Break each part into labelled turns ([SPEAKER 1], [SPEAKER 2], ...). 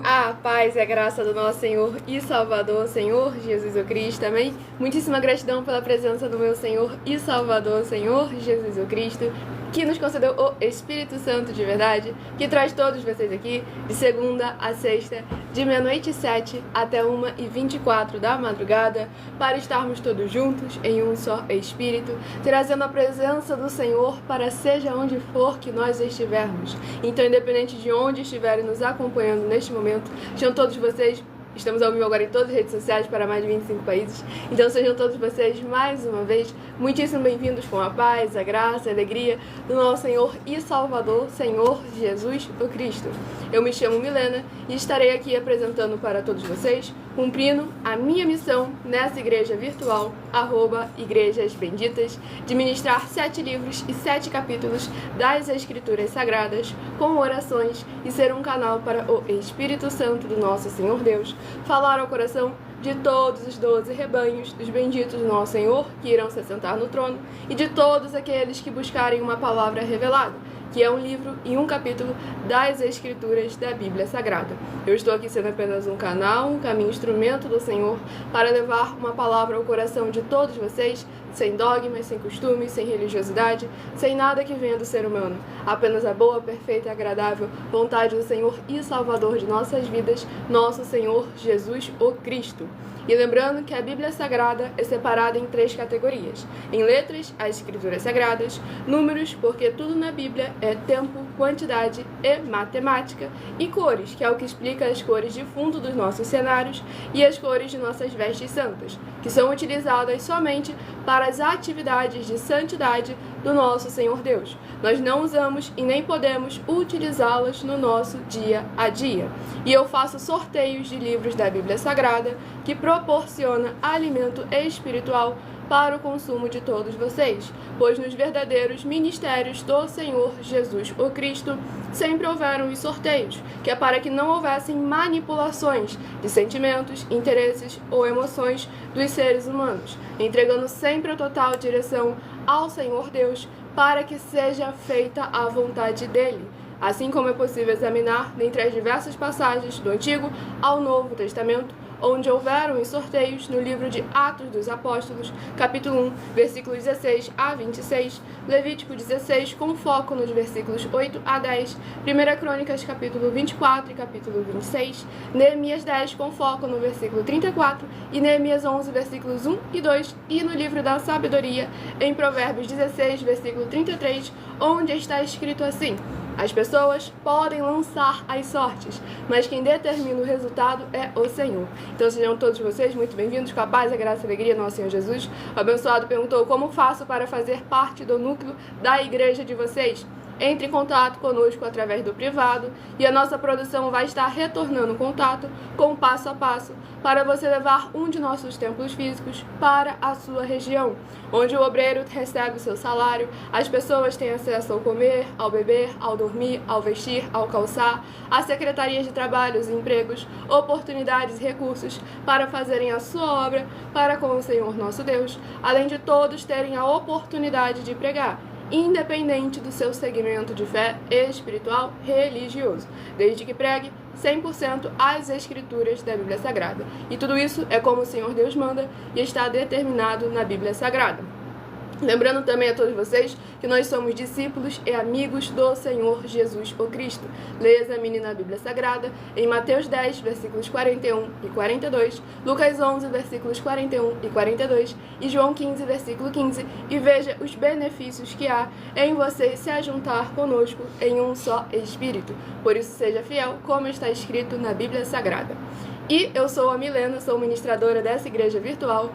[SPEAKER 1] A paz e a graça do nosso Senhor e Salvador, Senhor Jesus o Cristo, amém? Muitíssima gratidão pela presença do meu Senhor e Salvador, Senhor Jesus o Cristo, que nos concedeu o Espírito Santo de verdade, que traz todos vocês aqui, de segunda a sexta, de meia-noite e 7 até 1h24 da madrugada, para estarmos todos juntos em um só Espírito, trazendo a presença do Senhor para seja onde for que nós estivermos. Então, independente de onde estiverem nos acompanhando neste momento, sejam todos vocês, estamos ao vivo agora em todas as redes sociais para mais de 25 países, então sejam todos vocês mais uma vez muitíssimo bem-vindos com a paz, a graça, a alegria do nosso Senhor e Salvador, Senhor Jesus o Cristo. Eu me chamo Milena e estarei aqui apresentando para todos vocês, cumprindo a minha missão nessa igreja virtual, @Igrejas Benditas, de ministrar 7 livros e 7 capítulos das Escrituras Sagradas, com orações e ser um canal para o Espírito Santo do nosso Senhor Deus, falar ao coração de todos os 12 rebanhos dos benditos do nosso Senhor, que irão se sentar no trono, e de todos aqueles que buscarem uma palavra revelada, que é um livro e um capítulo das Escrituras da Bíblia Sagrada. Eu estou aqui sendo apenas um canal, um caminho, instrumento do Senhor para levar uma palavra ao coração de todos vocês, sem dogmas, sem costumes, sem religiosidade, sem nada que venha do ser humano. Apenas a boa, perfeita e agradável vontade do Senhor e Salvador de nossas vidas, nosso Senhor Jesus o Cristo. E lembrando que a Bíblia Sagrada é separada em 3 categorias. Em letras, as Escrituras Sagradas; números, porque tudo na Bíblia é tempo, quantidade e matemática; e cores, que é o que explica as cores de fundo dos nossos cenários e as cores de nossas vestes santas, que são utilizadas somente para as atividades de santidade do nosso Senhor Deus. Nós não usamos e nem podemos utilizá-las no nosso dia a dia. E eu faço sorteios de livros da Bíblia Sagrada que proporciona alimento espiritual para o consumo de todos vocês, pois nos verdadeiros ministérios do Senhor Jesus o Cristo sempre houveram os sorteios, que é para que não houvessem manipulações de sentimentos, interesses ou emoções dos seres humanos, entregando sempre a total direção ao Senhor Deus para que seja feita a vontade dele. Assim como é possível examinar dentre as diversas passagens do Antigo ao Novo Testamento, onde houveram os sorteios no livro de Atos dos Apóstolos, capítulo 1, versículos 16 a 26, Levítico 16, com foco nos versículos 8 a 10, 1 Crônicas, capítulo 24 e capítulo 26, Neemias 10, com foco no versículo 34, e Neemias 11, versículos 1 e 2, e no livro da Sabedoria, em Provérbios 16, versículo 33, onde está escrito assim: as pessoas podem lançar as sortes, mas quem determina o resultado é o Senhor. Então sejam todos vocês muito bem-vindos com a paz, a graça e a alegria do nosso Senhor Jesus. O abençoado perguntou: como faço para fazer parte do núcleo da igreja de vocês? Entre em contato conosco através do privado e a nossa produção vai estar retornando contato com passo a passo para você levar um de nossos templos físicos para a sua região, onde o obreiro recebe o seu salário, as pessoas têm acesso ao comer, ao beber, ao dormir, ao vestir, ao calçar, às secretarias de trabalhos e empregos, oportunidades e recursos para fazerem a sua obra para com o Senhor nosso Deus, além de todos terem a oportunidade de pregar, independente do seu segmento de fé espiritual religioso, desde que pregue 100% as Escrituras da Bíblia Sagrada. E tudo isso é como o Senhor Deus manda e está determinado na Bíblia Sagrada. Lembrando também a todos vocês que nós somos discípulos e amigos do Senhor Jesus o Cristo. Leia e examine na Bíblia Sagrada em Mateus 10, versículos 41 e 42, Lucas 11, versículos 41 e 42 e João 15, versículo 15, e veja os benefícios que há em você se ajuntar conosco em um só Espírito. Por isso seja fiel, como está escrito na Bíblia Sagrada. E eu sou a Milena, sou ministradora dessa igreja virtual,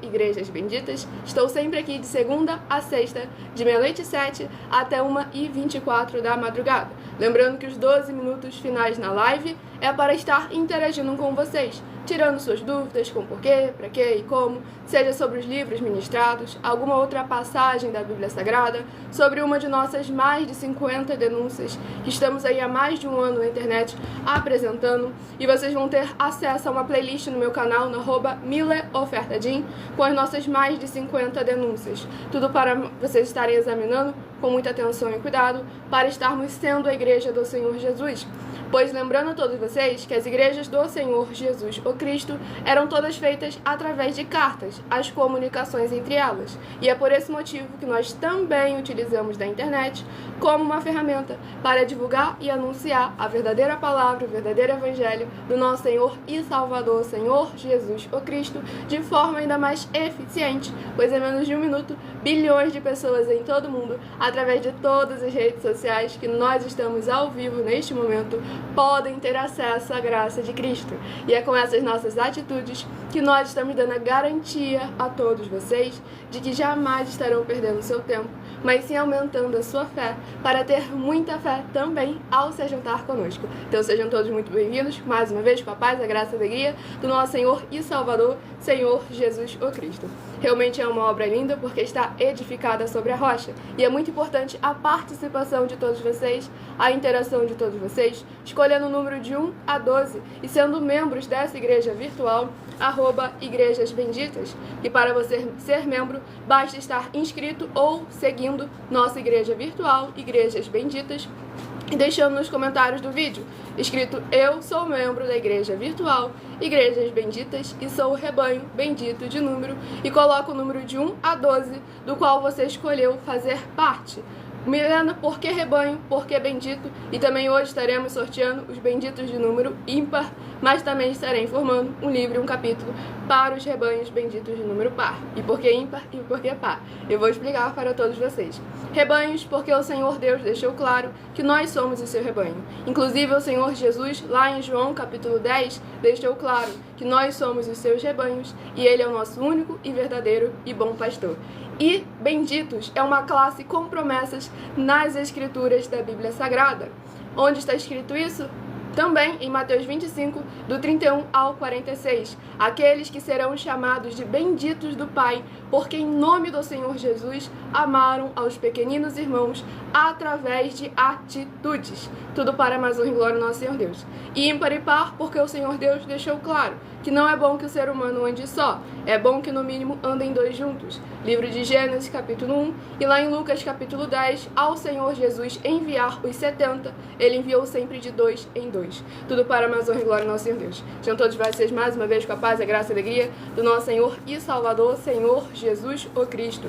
[SPEAKER 1] @Igrejas Benditas. Estou sempre aqui de segunda a sexta, de meia-noite e 7 até 1h24 da madrugada. Lembrando que os 12 minutos finais na live é para estar interagindo com vocês, tirando suas dúvidas com porquê, para quê e como, seja sobre os livros ministrados, alguma outra passagem da Bíblia Sagrada, sobre uma de nossas mais de 50 denúncias, que estamos aí há mais de um ano na internet apresentando, e vocês vão ter acesso a uma playlist no meu canal, no @MileOfertadim, com as nossas mais de 50 denúncias. Tudo para vocês estarem examinando com muita atenção e cuidado, para estarmos sendo a igreja do Senhor Jesus. Pois lembrando a todos vocês que as igrejas do Senhor Jesus o Cristo eram todas feitas através de cartas, as comunicações entre elas. E é por esse motivo que nós também utilizamos da internet como uma ferramenta para divulgar e anunciar a verdadeira palavra, o verdadeiro evangelho do nosso Senhor e Salvador, Senhor Jesus o Cristo, de forma ainda mais eficiente, pois em menos de um minuto, bilhões de pessoas em todo o mundo, através de todas as redes sociais que nós estamos ao vivo neste momento, podem ter acesso à graça de Cristo. E é com essas nossas atitudes que nós estamos dando a garantia a todos vocês de que jamais estarão perdendo seu tempo, mas sim aumentando a sua fé, para ter muita fé também ao se juntar conosco. Então sejam todos muito bem-vindos, mais uma vez, com a paz, a graça e a alegria do nosso Senhor e Salvador, Senhor Jesus o Cristo. Realmente é uma obra linda porque está edificada sobre a rocha. E é muito importante a participação de todos vocês, a interação de todos vocês, escolhendo o número de 1 a 12 e sendo membros dessa igreja virtual, @Igrejas Benditas. E para você ser membro, basta estar inscrito ou seguindo nossa igreja virtual, Igrejas Benditas, e deixando nos comentários do vídeo, escrito: eu sou membro da igreja virtual, Igrejas Benditas, e sou o rebanho bendito de número, e coloca o número de 1 a 12, do qual você escolheu fazer parte. Milena, por que rebanho? Por que bendito? E também hoje estaremos sorteando os benditos de número ímpar, mas também estarei informando um livro e um capítulo para os rebanhos benditos de número par. E por que ímpar e por que par? Eu vou explicar para todos vocês. Rebanhos, porque o Senhor Deus deixou claro que nós somos o seu rebanho. Inclusive o Senhor Jesus, lá em João capítulo 10, deixou claro que nós somos os seus rebanhos e Ele é o nosso único e verdadeiro e bom pastor. E benditos é uma classe com promessas nas escrituras da Bíblia Sagrada. Onde está escrito isso? Também em Mateus 25, do 31 ao 46. Aqueles que serão chamados de benditos do Pai, porque em nome do Senhor Jesus amaram aos pequeninos irmãos através de atitudes. Tudo para mais honra e glória do nosso Senhor Deus. E ímpar e par, porque o Senhor Deus deixou claro que não é bom que o ser humano ande só, é bom que no mínimo andem dois juntos. Livro de Gênesis, capítulo 1, e lá em Lucas, capítulo 10, ao Senhor Jesus enviar os 70, ele enviou sempre de 2 em 2. Tudo para mais honra e glória do nosso Senhor Deus. Sejam todos vocês mais uma vez com a paz, a graça e a alegria do nosso Senhor e Salvador, Senhor Jesus o Cristo.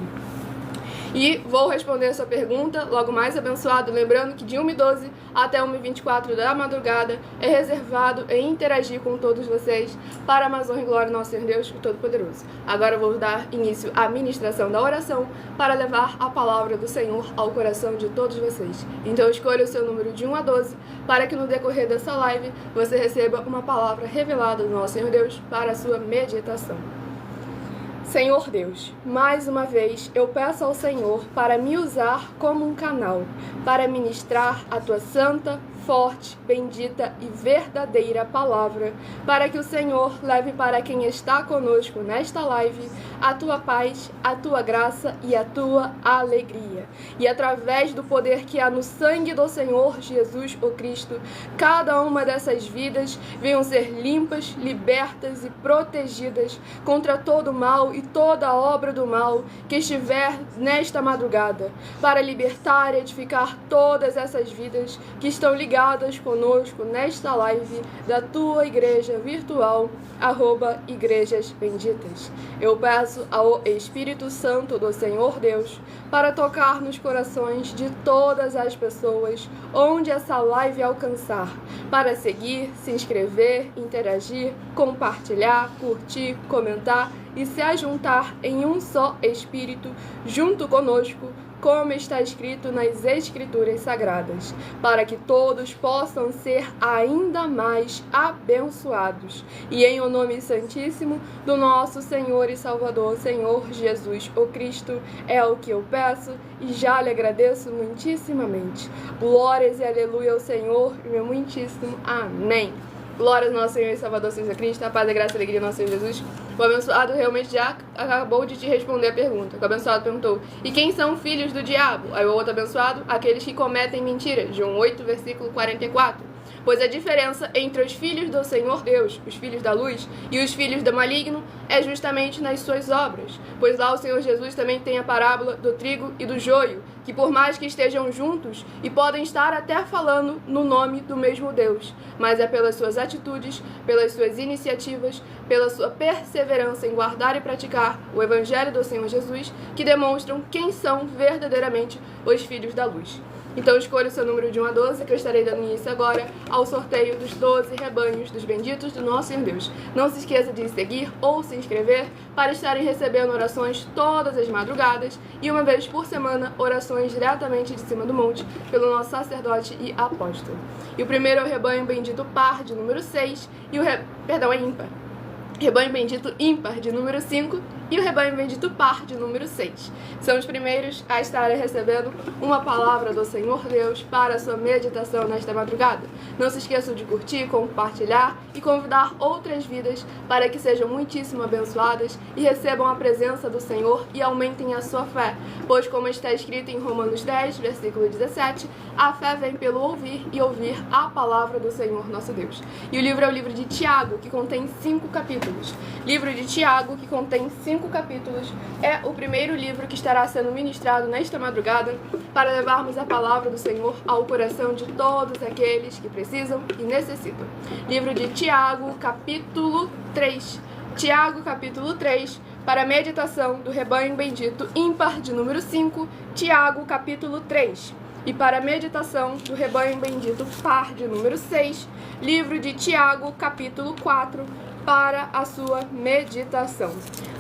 [SPEAKER 1] E vou responder essa pergunta logo mais abençoado, lembrando que de 1h12 até 1h24 da madrugada é reservado em interagir com todos vocês para a mais honra e glória do nosso Senhor Deus Todo-Poderoso. Agora eu vou dar início à ministração da oração para levar a palavra do Senhor ao coração de todos vocês. Então escolha o seu número de 1 a 12 para que no decorrer dessa live você receba uma palavra revelada do nosso Senhor Deus para a sua meditação. Senhor Deus, mais uma vez eu peço ao Senhor para me usar como um canal, para ministrar a tua santa, forte, bendita e verdadeira palavra, para que o Senhor leve para quem está conosco nesta live a tua paz, a tua graça e a tua alegria. E através do poder que há no sangue do Senhor Jesus o Cristo, cada uma dessas vidas venham ser limpas, libertas e protegidas contra todo o mal e toda a obra do mal que estiver nesta madrugada, para libertar e edificar todas essas vidas que estão ligadas conosco nesta live da tua igreja virtual, @Igrejas Benditas. Eu peço ao Espírito Santo do Senhor Deus para tocar nos corações de todas as pessoas onde essa live alcançar, para seguir, se inscrever, interagir, compartilhar, curtir, comentar e se ajuntar em um só Espírito junto conosco, como está escrito nas Escrituras Sagradas, para que todos possam ser ainda mais abençoados. E em o nome santíssimo do nosso Senhor e Salvador, Senhor Jesus o Cristo, é o que eu peço e já lhe agradeço muitíssimamente. Glórias e aleluia ao Senhor, meu muitíssimo amém. Glórias ao nosso Senhor e Salvador, Jesus Cristo, a paz, a graça e a alegria do nosso Senhor Jesus. O abençoado realmente já acabou de te responder a pergunta. O abençoado perguntou: e quem são filhos do diabo? Aí o outro abençoado: aqueles que cometem mentira. João 8, versículo 44. Pois a diferença entre os filhos do Senhor Deus, os filhos da luz, e os filhos do maligno é justamente nas suas obras. Pois lá o Senhor Jesus também tem a parábola do trigo e do joio, que por mais que estejam juntos e podem estar até falando no nome do mesmo Deus, mas é pelas suas atitudes, pelas suas iniciativas, pela sua perseverança em guardar e praticar o Evangelho do Senhor Jesus, que demonstram quem são verdadeiramente os filhos da luz. Então escolha o seu número de 1 a 12, que eu estarei dando início agora ao sorteio dos 12 rebanhos dos benditos do nosso Senhor Deus. Não se esqueça de seguir ou se inscrever para estarem recebendo orações todas as madrugadas e uma vez por semana orações diretamente de cima do monte pelo nosso sacerdote e apóstolo. E o primeiro é o rebanho bendito par de número 6 e é ímpar. Rebanho bendito ímpar de número 5 e o rebanho bendito par de número 6. São os primeiros a estarem recebendo uma palavra do Senhor Deus para a sua meditação nesta madrugada. Não se esqueçam de curtir, compartilhar e convidar outras vidas para que sejam muitíssimo abençoadas e recebam a presença do Senhor e aumentem a sua fé. Pois, como está escrito em Romanos 10, versículo 17, a fé vem pelo ouvir e ouvir a palavra do Senhor nosso Deus. E o livro é o livro de Tiago, que contém 5 capítulos. Livro de Tiago, que contém 5 capítulos, é o primeiro livro que estará sendo ministrado nesta madrugada para levarmos a palavra do Senhor ao coração de todos aqueles que precisam e necessitam. Livro de Tiago, capítulo 3. Tiago, capítulo 3, para a meditação do rebanho bendito ímpar de número 5, Tiago, capítulo 3. E para a meditação do rebanho bendito par de número 6, livro de Tiago, capítulo 4, para a sua meditação.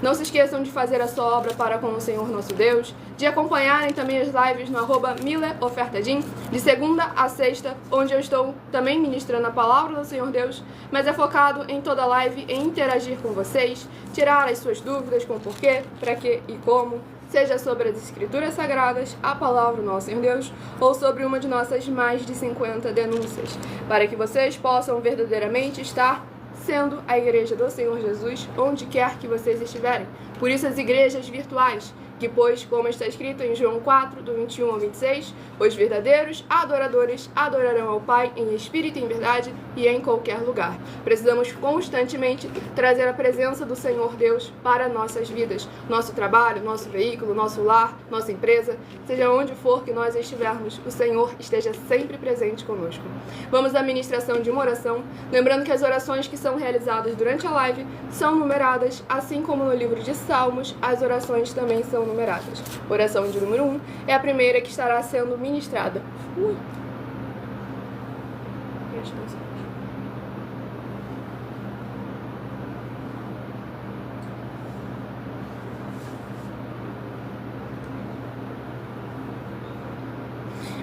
[SPEAKER 1] Não se esqueçam de fazer a sua obra para com o Senhor nosso Deus, de acompanharem também as lives no @mileofertadim, de segunda a sexta, onde eu estou também ministrando a palavra do Senhor Deus, mas é focado em toda live em interagir com vocês, tirar as suas dúvidas com porquê, para quê e como, seja sobre as Escrituras Sagradas, a palavra do nosso Senhor Deus, ou sobre uma de nossas mais de 50 denúncias, para que vocês possam verdadeiramente estar sendo a igreja do Senhor Jesus onde quer que vocês estiverem. Por isso as igrejas virtuais, que pois, como está escrito em João 4, do 21 ao 26, os verdadeiros adoradores adorarão ao Pai em espírito e em verdade e em qualquer lugar. Precisamos constantemente trazer a presença do Senhor Deus para nossas vidas, nosso trabalho, nosso veículo, nosso lar, nossa empresa, seja onde for que nós estivermos, o Senhor esteja sempre presente conosco. Vamos à ministração de uma oração, lembrando que as orações que são realizadas durante a live são numeradas, assim como no livro de Salmos, as orações também são numeradas. Oração de número 1 é a primeira que estará sendo ministrada.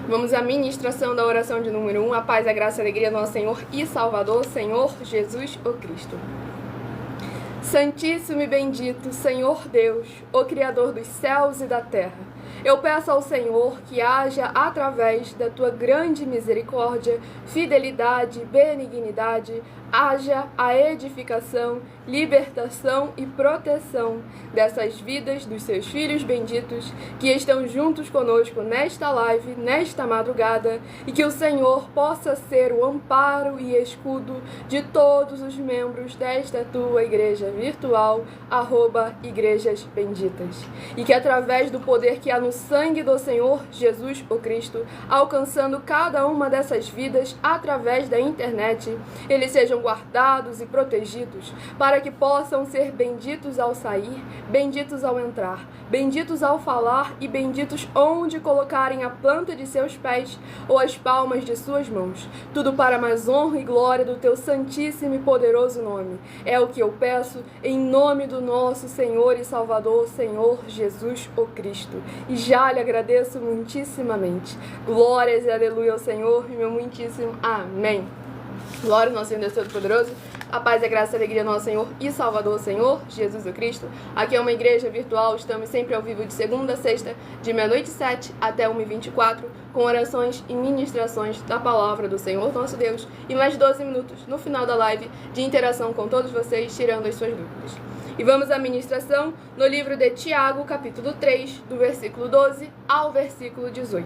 [SPEAKER 1] Vamos à ministração da oração de número 1. A paz, a graça e a alegria do nosso Senhor e Salvador, Senhor Jesus o Cristo. Santíssimo e bendito Senhor Deus, o Criador dos céus e da terra, eu peço ao Senhor que haja, através da tua grande misericórdia, fidelidade e benignidade, haja a edificação, libertação e proteção dessas vidas dos seus filhos benditos que estão juntos conosco nesta live, nesta madrugada, e que o Senhor possa ser o amparo e escudo de todos os membros desta tua igreja virtual, @Igrejas Benditas. E que através do poder que há no sangue do Senhor Jesus o Cristo, alcançando cada uma dessas vidas através da internet, eles sejam guardados e protegidos, para que possam ser benditos ao sair, benditos ao entrar, benditos ao falar e benditos onde colocarem a planta de seus pés ou as palmas de suas mãos. Tudo para mais honra e glória do teu santíssimo e poderoso nome. É o que eu peço em nome do nosso Senhor e Salvador, Senhor Jesus o Cristo. E já lhe agradeço muitíssimamente. Glórias e aleluia ao Senhor e meu muitíssimo amém. Glória ao nosso Senhor Deus Todo-Poderoso. A paz, a graça e a alegria do nosso Senhor e Salvador, Senhor Jesus o Cristo. Aqui é uma igreja virtual, estamos sempre ao vivo de segunda a sexta, de 00h07 até 1h24, com orações e ministrações da palavra do Senhor nosso Deus e mais 12 minutos no final da live de interação com todos vocês, tirando as suas dúvidas. E vamos à ministração no livro de Tiago, capítulo 3, do versículo 12 ao versículo 18.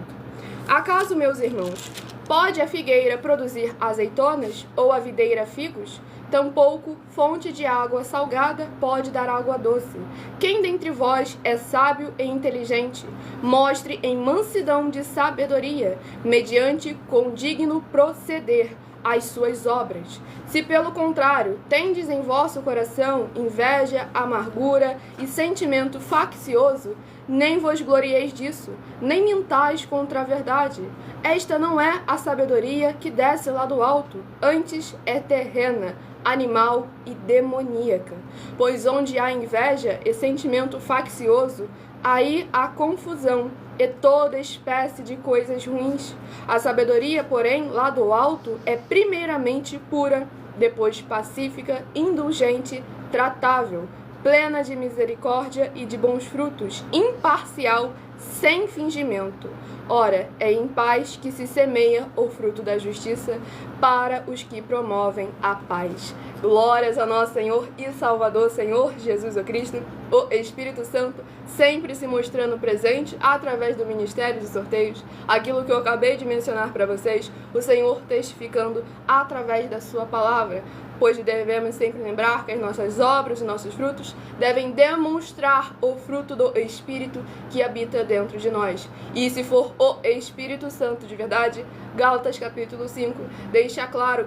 [SPEAKER 1] Acaso, meus irmãos, pode a figueira produzir azeitonas ou a videira figos? Tampouco fonte de água salgada pode dar água doce. Quem dentre vós é sábio e inteligente, mostre em mansidão de sabedoria, mediante condigno proceder, as suas obras. Se pelo contrário tendes em vosso coração inveja, amargura e sentimento faccioso, nem vos glorieis disso, nem mintais contra a verdade. Esta não é a sabedoria que desce lá do alto, antes é terrena, animal e demoníaca. Pois onde há inveja e sentimento faccioso, aí há confusão e toda espécie de coisas ruins. A sabedoria, porém, lá do alto, é primeiramente pura, depois pacífica, indulgente, tratável, plena de misericórdia e de bons frutos, imparcial, sem fingimento. Ora, é em paz que se semeia o fruto da justiça para os que promovem a paz. Glórias ao nosso Senhor e Salvador, Senhor Jesus o Cristo, o Espírito Santo, sempre se mostrando presente através do ministério de sorteios, aquilo que eu acabei de mencionar para vocês, o Senhor testificando através da sua palavra, pois devemos sempre lembrar que as nossas obras e nossos frutos devem demonstrar o fruto do Espírito que habita dentro de nós. E se for o Espírito Santo de verdade, Gálatas capítulo 5 deixa claro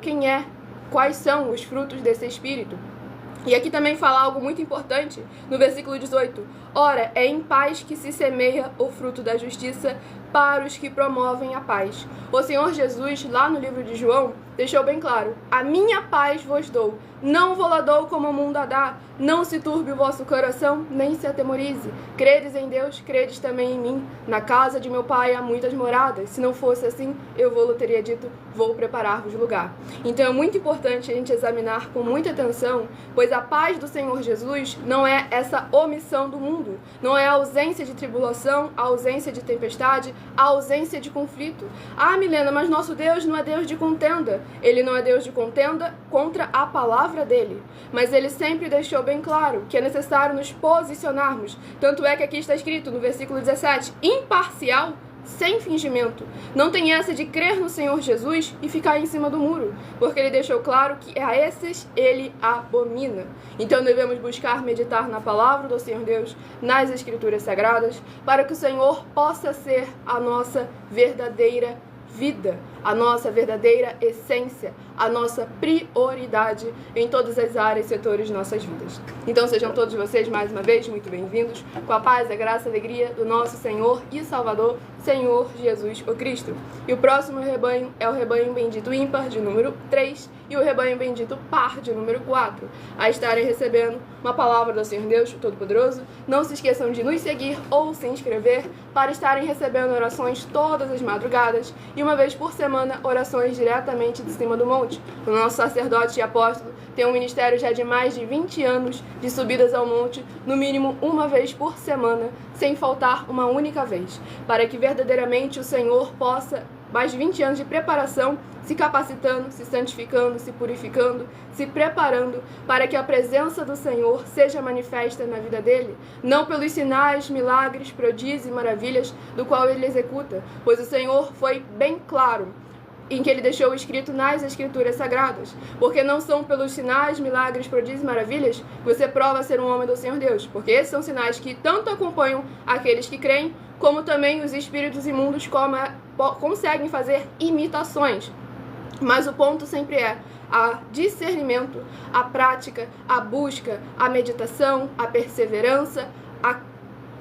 [SPEAKER 1] quais são os frutos desse Espírito. E aqui também fala algo muito importante no versículo 18. Ora, é em paz que se semeia o fruto da justiça para os que promovem a paz. O Senhor Jesus, lá no livro de João, deixou bem claro: a minha paz vos dou, não vou lá dou como o mundo a dá. Não se turbe o vosso coração, nem se atemorize. Credes em Deus, credes também em mim. Na casa de meu pai há muitas moradas. Se não fosse assim, eu vou-lhe teria dito, vou preparar-vos lugar. Então é muito importante a gente examinar com muita atenção, pois a paz do Senhor Jesus não é essa omissão do mundo, não é a ausência de tribulação, a ausência de tempestade, a ausência de conflito. Ah, Milena, mas nosso Deus não é Deus de contenda. Ele não é Deus de contenda contra a palavra dele. Mas ele sempre deixou bem claro que é necessário nos posicionarmos. Tanto é que aqui está escrito no versículo 17, imparcial, sem fingimento. Não tem essa de crer no Senhor Jesus e ficar em cima do muro, porque ele deixou claro que a esses ele abomina. Então devemos buscar meditar na palavra do Senhor Deus, nas Escrituras Sagradas, para que o Senhor possa ser a nossa verdadeira vida, a nossa verdadeira essência, a nossa prioridade em todas as áreas e setores de nossas vidas. Então sejam todos vocês mais uma vez muito bem-vindos, com a paz, a graça e a alegria do nosso Senhor e Salvador, Senhor Jesus o Cristo. E o próximo rebanho é o rebanho bendito ímpar de número 3 e o rebanho bendito par de número 4, a estarem recebendo uma palavra do Senhor Deus Todo-Poderoso. Não se esqueçam de nos seguir ou se inscrever para estarem recebendo orações todas as madrugadas e uma vez por semana orações diretamente de cima do monte. O nosso sacerdote e apóstolo tem um ministério já de mais de 20 anos de subidas ao monte, no mínimo uma vez por semana, sem faltar uma única vez, para que verdadeiramente o Senhor possa, mais de 20 anos de preparação, se capacitando, se santificando, se purificando, se preparando para que a presença do Senhor seja manifesta na vida dele, não pelos sinais, milagres, prodígios e maravilhas do qual ele executa, pois o Senhor foi bem claro em que ele deixou escrito nas Escrituras Sagradas, porque não são pelos sinais, milagres, prodígios e maravilhas que você prova ser um homem do Senhor Deus, porque esses são sinais que tanto acompanham aqueles que creem, como também os espíritos imundos conseguem fazer imitações. Mas o ponto sempre é a discernimento, a prática, a busca, a meditação, a perseverança, a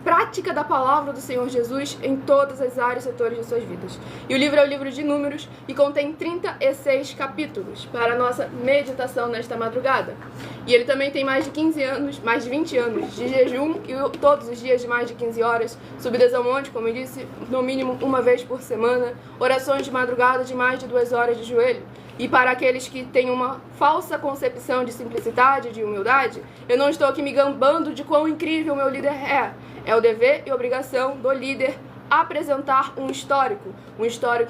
[SPEAKER 1] prática da palavra do Senhor Jesus em todas as áreas e setores de suas vidas. E o livro é o livro de Números e contém 36 capítulos para a nossa meditação nesta madrugada. E ele também tem mais de 20 anos de jejum e todos os dias de mais de 15 horas, subidas ao monte, como eu disse, no mínimo uma vez por semana, orações de madrugada de mais de 2 horas de joelho. E para aqueles que têm uma falsa concepção de simplicidade, de humildade, eu não estou aqui me gambando de quão incrível o meu líder é. É o dever e obrigação do líder apresentar um histórico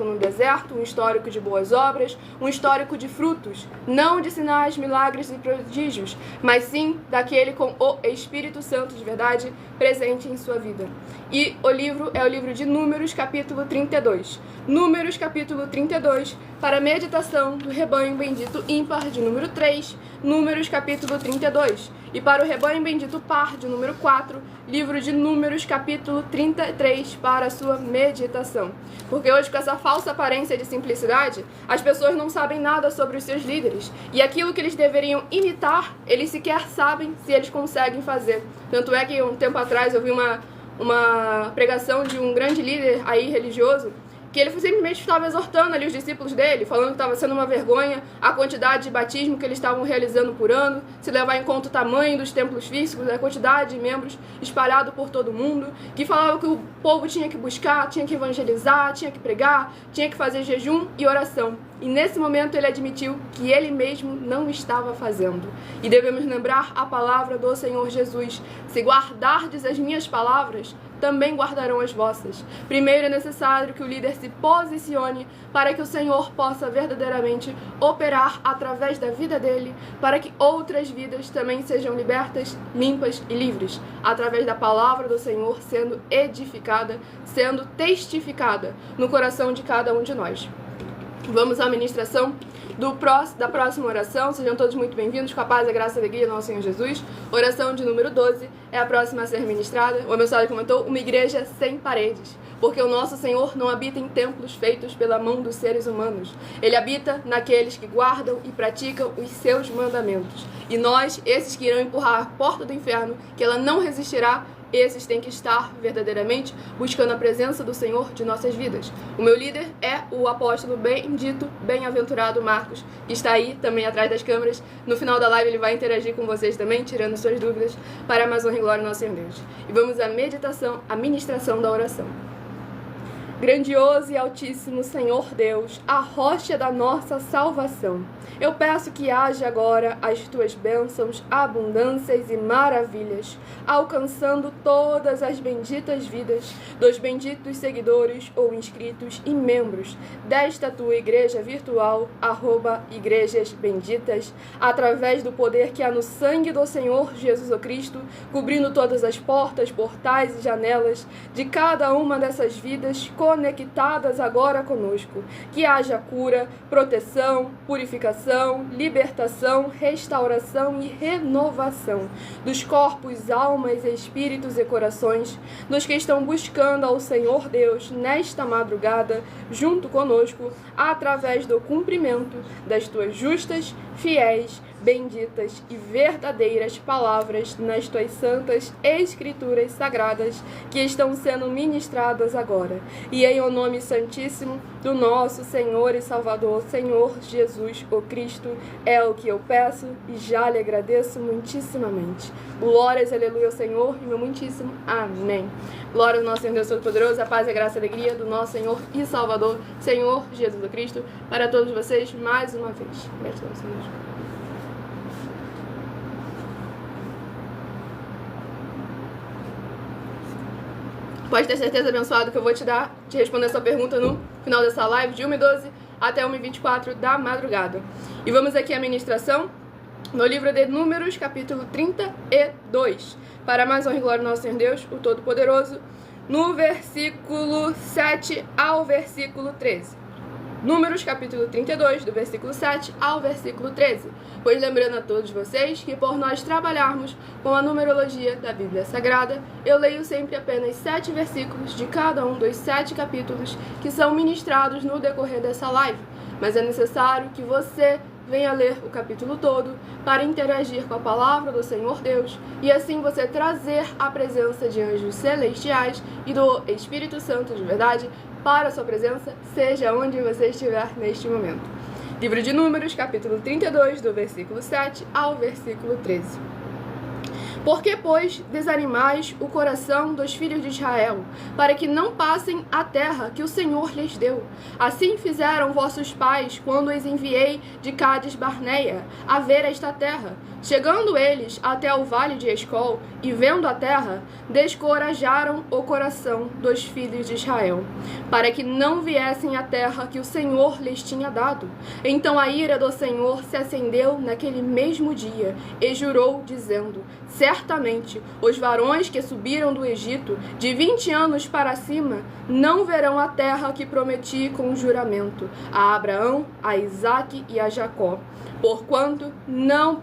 [SPEAKER 1] no deserto, um histórico de boas obras, um histórico de frutos, não de sinais, milagres e prodígios, mas sim daquele com o Espírito Santo de verdade presente em sua vida. E o livro é o livro de Números, capítulo 32. Números, capítulo 32, para a meditação do rebanho bendito ímpar, de número 3, Números, capítulo 32. E para o rebanho bendito par, de número 4, livro de Números, capítulo 33, para a sua meditação. Porque hoje, com essa falsa aparência de simplicidade, as pessoas não sabem nada sobre os seus líderes. E aquilo que eles deveriam imitar, eles sequer sabem se eles conseguem fazer. Tanto é que um tempo atrás eu vi uma pregação de um grande líder aí religioso, que ele simplesmente estava exortando ali os discípulos dele, falando que estava sendo uma vergonha a quantidade de batismo que eles estavam realizando por ano, se levar em conta o tamanho dos templos físicos, a quantidade de membros espalhado por todo mundo, que falava que o povo tinha que buscar, tinha que evangelizar, tinha que pregar, tinha que fazer jejum e oração. E nesse momento ele admitiu que ele mesmo não estava fazendo. E devemos lembrar a palavra do Senhor Jesus: se guardardes as minhas palavras, também guardarão as vossas. Primeiro é necessário que o líder se posicione para que o Senhor possa verdadeiramente operar através da vida dele, para que outras vidas também sejam libertas, limpas e livres, através da palavra do Senhor sendo edificada, sendo testificada no coração de cada um de nós. Vamos à ministração da próxima oração. Sejam todos muito bem-vindos, com a paz, a graça e a alegria do nosso Senhor Jesus. Oração de número 12 é a próxima a ser ministrada. O abençoado comentou: uma igreja sem paredes, porque o nosso Senhor não habita em templos feitos pela mão dos seres humanos. Ele habita naqueles que guardam e praticam os seus mandamentos. E nós, esses que irão empurrar a porta do inferno, que ela não resistirá, esses têm que estar verdadeiramente buscando a presença do Senhor de nossas vidas. O meu líder é o apóstolo bendito, bem-aventurado Marcos, que está aí também atrás das câmeras. No final da live ele vai interagir com vocês também, tirando suas dúvidas, para a honra e glória do nosso Senhor Deus. E vamos à meditação, à ministração da oração. Grandioso e altíssimo Senhor Deus, a rocha da nossa salvação, eu peço que haja agora as tuas bênçãos, abundâncias e maravilhas, alcançando todas as benditas vidas dos benditos seguidores ou inscritos e membros desta tua igreja virtual, @igrejas benditas, através do poder que há no sangue do Senhor Jesus Cristo, cobrindo todas as portas, portais e janelas de cada uma dessas vidas conectadas agora conosco. Que haja cura, proteção, purificação, libertação, restauração e renovação dos corpos, almas, espíritos e corações dos que estão buscando ao Senhor Deus nesta madrugada junto conosco, através do cumprimento das tuas justas, fiéis, benditas e verdadeiras palavras nas tuas santas escrituras sagradas que estão sendo ministradas agora. E em o nome santíssimo do nosso Senhor e Salvador, Senhor Jesus o Cristo, é o que eu peço e já lhe agradeço muitíssimamente. Glórias, aleluia ao Senhor e meu muitíssimo amém. Glória ao nosso Senhor Deus Todo-Poderoso, a paz, a graça e a alegria do nosso Senhor e Salvador, Senhor Jesus o Cristo, para todos vocês mais uma vez. Gratidão, Senhor. Pode ter certeza, abençoado, que eu vou te responder essa pergunta no final dessa live, de 1h12 até 1h24 da madrugada. E vamos aqui à ministração no livro de Números, capítulo 32. Para mais honra e glória do nosso Senhor Deus, o Todo-Poderoso, no versículo 7 ao versículo 13. Números, capítulo 32, do versículo 7 ao versículo 13. Pois lembrando a todos vocês que por nós trabalharmos com a numerologia da Bíblia Sagrada, eu leio sempre apenas 7 versículos de cada um dos 7 capítulos que são ministrados no decorrer dessa live. Mas é necessário que você venha ler o capítulo todo para interagir com a palavra do Senhor Deus e assim você trazer a presença de anjos celestiais e do Espírito Santo de verdade para a sua presença, seja onde você estiver neste momento. Livro de Números, capítulo 32, do versículo 7 ao versículo 13. Por que, pois, desanimais o coração dos filhos de Israel, para que não passem a terra que o Senhor lhes deu? Assim fizeram vossos pais, quando os enviei de Cádiz Barneia a ver esta terra. Chegando eles até o vale de Escol, e vendo a terra, descorajaram o coração dos filhos de Israel, para que não viessem à terra que o Senhor lhes tinha dado. Então a ira do Senhor se acendeu naquele mesmo dia, e jurou, dizendo: certamente os varões que subiram do Egito, de 20 anos para cima, não verão a terra que prometi com juramento a Abraão, a Isaque e a Jacó, porquanto não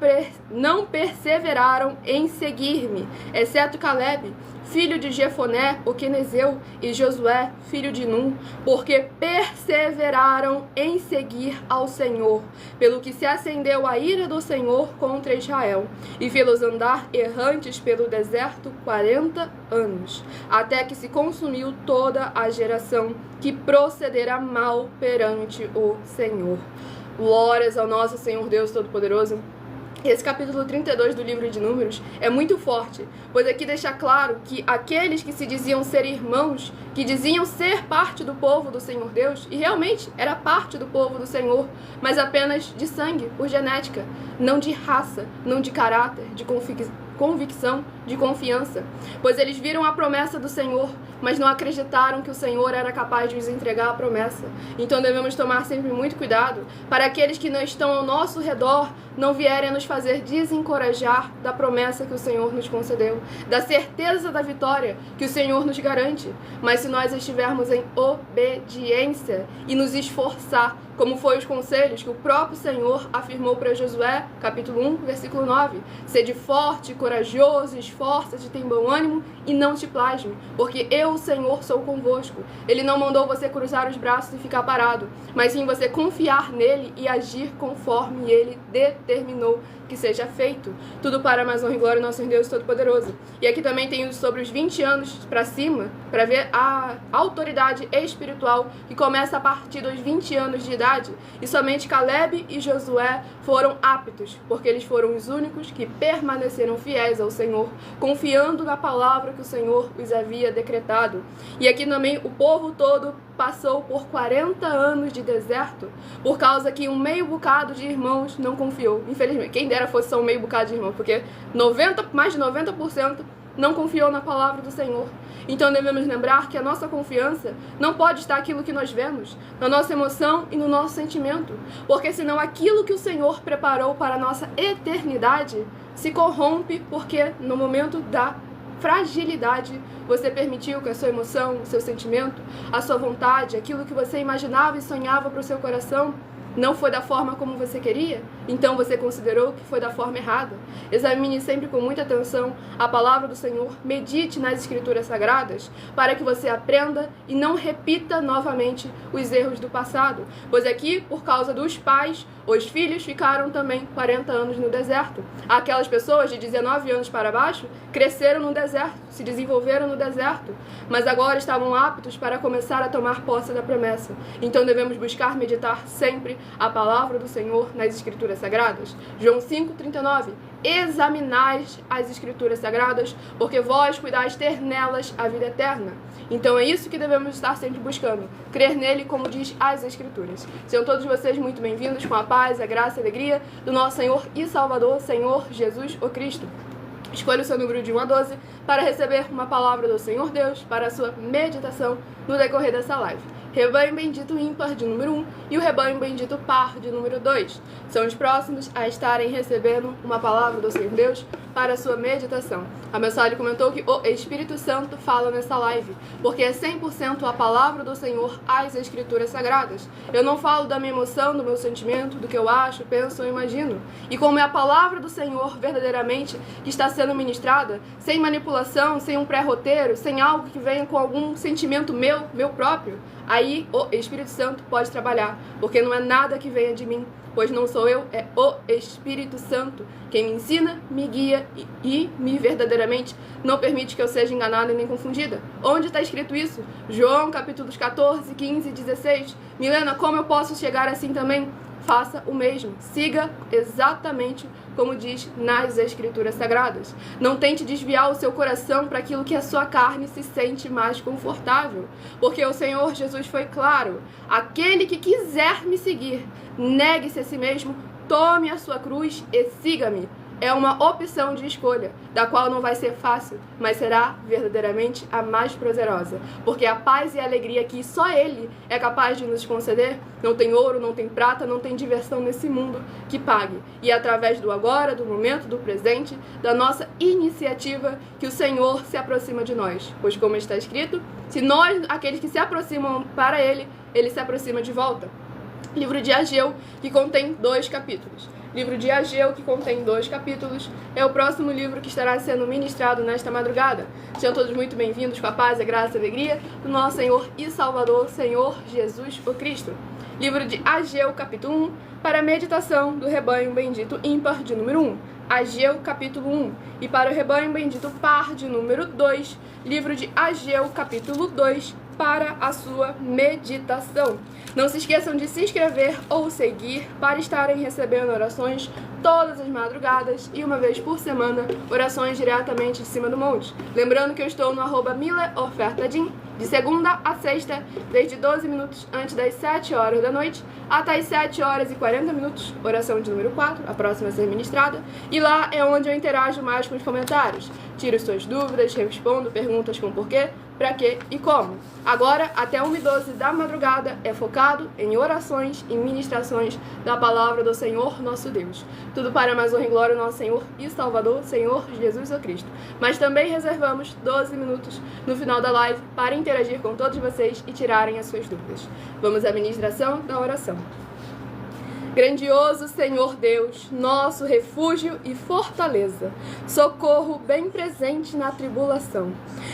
[SPEAKER 1] perseveraram em seguir-me, exceto Caleb, filho de Jefoné, o quenezeu, e Josué, filho de Num, porque perseveraram em seguir ao Senhor, pelo que se acendeu a ira do Senhor contra Israel, e fê-los andar errantes pelo deserto 40 anos, até que se consumiu toda a geração que procederá mal perante o Senhor. Glórias ao nosso Senhor Deus Todo-Poderoso. Esse capítulo 32 do livro de Números é muito forte, pois aqui deixa claro que aqueles que se diziam ser irmãos, que diziam ser parte do povo do Senhor Deus, e realmente era parte do povo do Senhor, mas apenas de sangue, por genética, não de raça, não de caráter, de convicção, de confiança, pois eles viram a promessa do Senhor, mas não acreditaram que o Senhor era capaz de os entregar a promessa. Então devemos tomar sempre muito cuidado para aqueles que não estão ao nosso redor não vierem nos fazer desencorajar da promessa que o Senhor nos concedeu, da certeza da vitória que o Senhor nos garante. Mas se nós estivermos em obediência e nos esforçar, como foi os conselhos que o próprio Senhor afirmou para Josué, capítulo 1, versículo 9, sede forte, corajoso, esforça-te, tem bom ânimo e não te plasme, porque eu, o Senhor, sou convosco. Ele não mandou você cruzar os braços e ficar parado, mas sim você confiar nele e agir conforme ele determinou que seja feito. Tudo para a mais honra e glória do nosso Deus Todo-Poderoso. E aqui também tem sobre os 20 anos para cima, para ver a autoridade espiritual que começa a partir dos 20 anos de idade. E somente Caleb e Josué foram aptos, porque eles foram os únicos que permaneceram fiéis ao Senhor, confiando na palavra que o Senhor os havia decretado. E aqui também o povo todo passou por 40 anos de deserto, por causa que um meio bocado de irmãos não confiou. Infelizmente, quem dera fosse só um meio bocado de irmãos, porque mais de 90% não confiou na palavra do Senhor. Então devemos lembrar que a nossa confiança não pode estar naquilo que nós vemos, na nossa emoção e no nosso sentimento, porque senão aquilo que o Senhor preparou para a nossa eternidade se corrompe, porque no momento da fragilidade você permitiu que a sua emoção, o seu sentimento, a sua vontade, aquilo que você imaginava e sonhava para o seu coração não foi da forma como você queria, então você considerou que foi da forma errada. Examine sempre com muita atenção a palavra do Senhor, medite nas Escrituras Sagradas, para que você aprenda e não repita novamente os erros do passado. Pois aqui, por causa dos pais, os filhos ficaram também 40 anos no deserto. Aquelas pessoas de 19 anos para baixo cresceram no deserto, se desenvolveram no deserto, mas agora estavam aptos para começar a tomar posse da promessa. Então devemos buscar meditar sempre a palavra do Senhor nas Escrituras Sagradas. João 5,39. Examinais as Escrituras Sagradas, porque vós cuidais ter nelas a vida eterna. Então é isso que devemos estar sempre buscando, crer nele como diz as Escrituras. Sejam todos vocês muito bem-vindos com a paz, a graça e a alegria do nosso Senhor e Salvador, Senhor Jesus o Cristo. Escolha o seu número de 1 a 12 para receber uma palavra do Senhor Deus para a sua meditação no decorrer dessa live. Rebanho bendito ímpar de número 1 e o rebanho bendito par de número 2 são os próximos a estarem recebendo uma palavra do Senhor Deus para a sua meditação. A mensagem comentou que o Espírito Santo fala nessa live, porque é 100% a palavra do Senhor às Escrituras Sagradas. Eu não falo da minha emoção, do meu sentimento, do que eu acho, penso ou imagino. E como é a palavra do Senhor verdadeiramente que está sendo ministrada, sem manipulação, sem um pré-roteiro, sem algo que venha com algum sentimento meu próprio, aí o Espírito Santo pode trabalhar, porque não é nada que venha de mim, pois não sou eu, é o Espírito Santo quem me ensina, me guia e me verdadeiramente não permite que eu seja enganada e nem confundida. Onde está escrito isso? João capítulos 14, 15 e 16. Milena, como eu posso chegar assim também? faça o mesmo. Siga exatamente como diz nas Escrituras Sagradas. Não tente desviar o seu coração para aquilo que a sua carne se sente mais confortável. Porque o Senhor Jesus foi claro: aquele que quiser me seguir, negue-se a si mesmo, tome a sua cruz e siga-me. É uma opção de escolha, da qual não vai ser fácil, mas será verdadeiramente a mais prazerosa. Porque a paz e a alegria que só Ele é capaz de nos conceder, não tem ouro, não tem prata, não tem diversão nesse mundo que pague. E é através do agora, do momento, do presente, da nossa iniciativa, que o Senhor se aproxima de nós. Pois como está escrito, se nós, aqueles que se aproximam para Ele, Ele se aproxima de volta. Livro de Ageu, que contém 2 capítulos. Livro de Ageu, que contém 2 capítulos, é o próximo livro que estará sendo ministrado nesta madrugada. Sejam todos muito bem-vindos com a paz, a graça e a alegria do nosso Senhor e Salvador, Senhor Jesus o Cristo. Livro de Ageu, capítulo 1, para a meditação do rebanho bendito ímpar de número 1. Ageu, capítulo 1. E para o rebanho bendito par de número 2, livro de Ageu, capítulo 2, para a sua meditação. Não se esqueçam de se inscrever ou seguir para estarem recebendo orações todas as madrugadas e uma vez por semana, orações diretamente de cima do monte. Lembrando que eu estou no @mileofertadim, de segunda a sexta, desde 12 minutos antes das 7 horas da noite, até as 7 horas e 40 minutos, oração de número 4, a próxima a ser ministrada, e lá é onde eu interajo mais com os comentários. Tiro suas dúvidas, respondo perguntas com porquê, pra quê e como. Agora, até 1h12 da madrugada, é focado em orações e ministrações da palavra do Senhor nosso Deus. Tudo para mais honra e glória ao nosso Senhor e Salvador, Senhor Jesus o Cristo. Mas também reservamos 12 minutos no final da live para interagir com todos vocês e tirarem as suas dúvidas. Vamos à ministração da oração. Grandioso Senhor Deus, nosso refúgio e fortaleza, socorro bem presente na tribulação.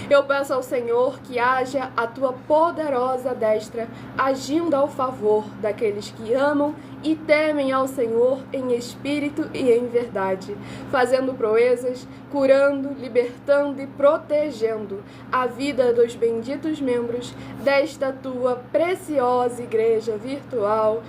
[SPEAKER 1] Eu peço ao Senhor que haja a tua poderosa destra agindo ao favor daqueles que amam e temem ao Senhor em espírito e em verdade, fazendo proezas, curando, libertando e protegendo a vida dos benditos membros desta tua preciosa igreja virtual,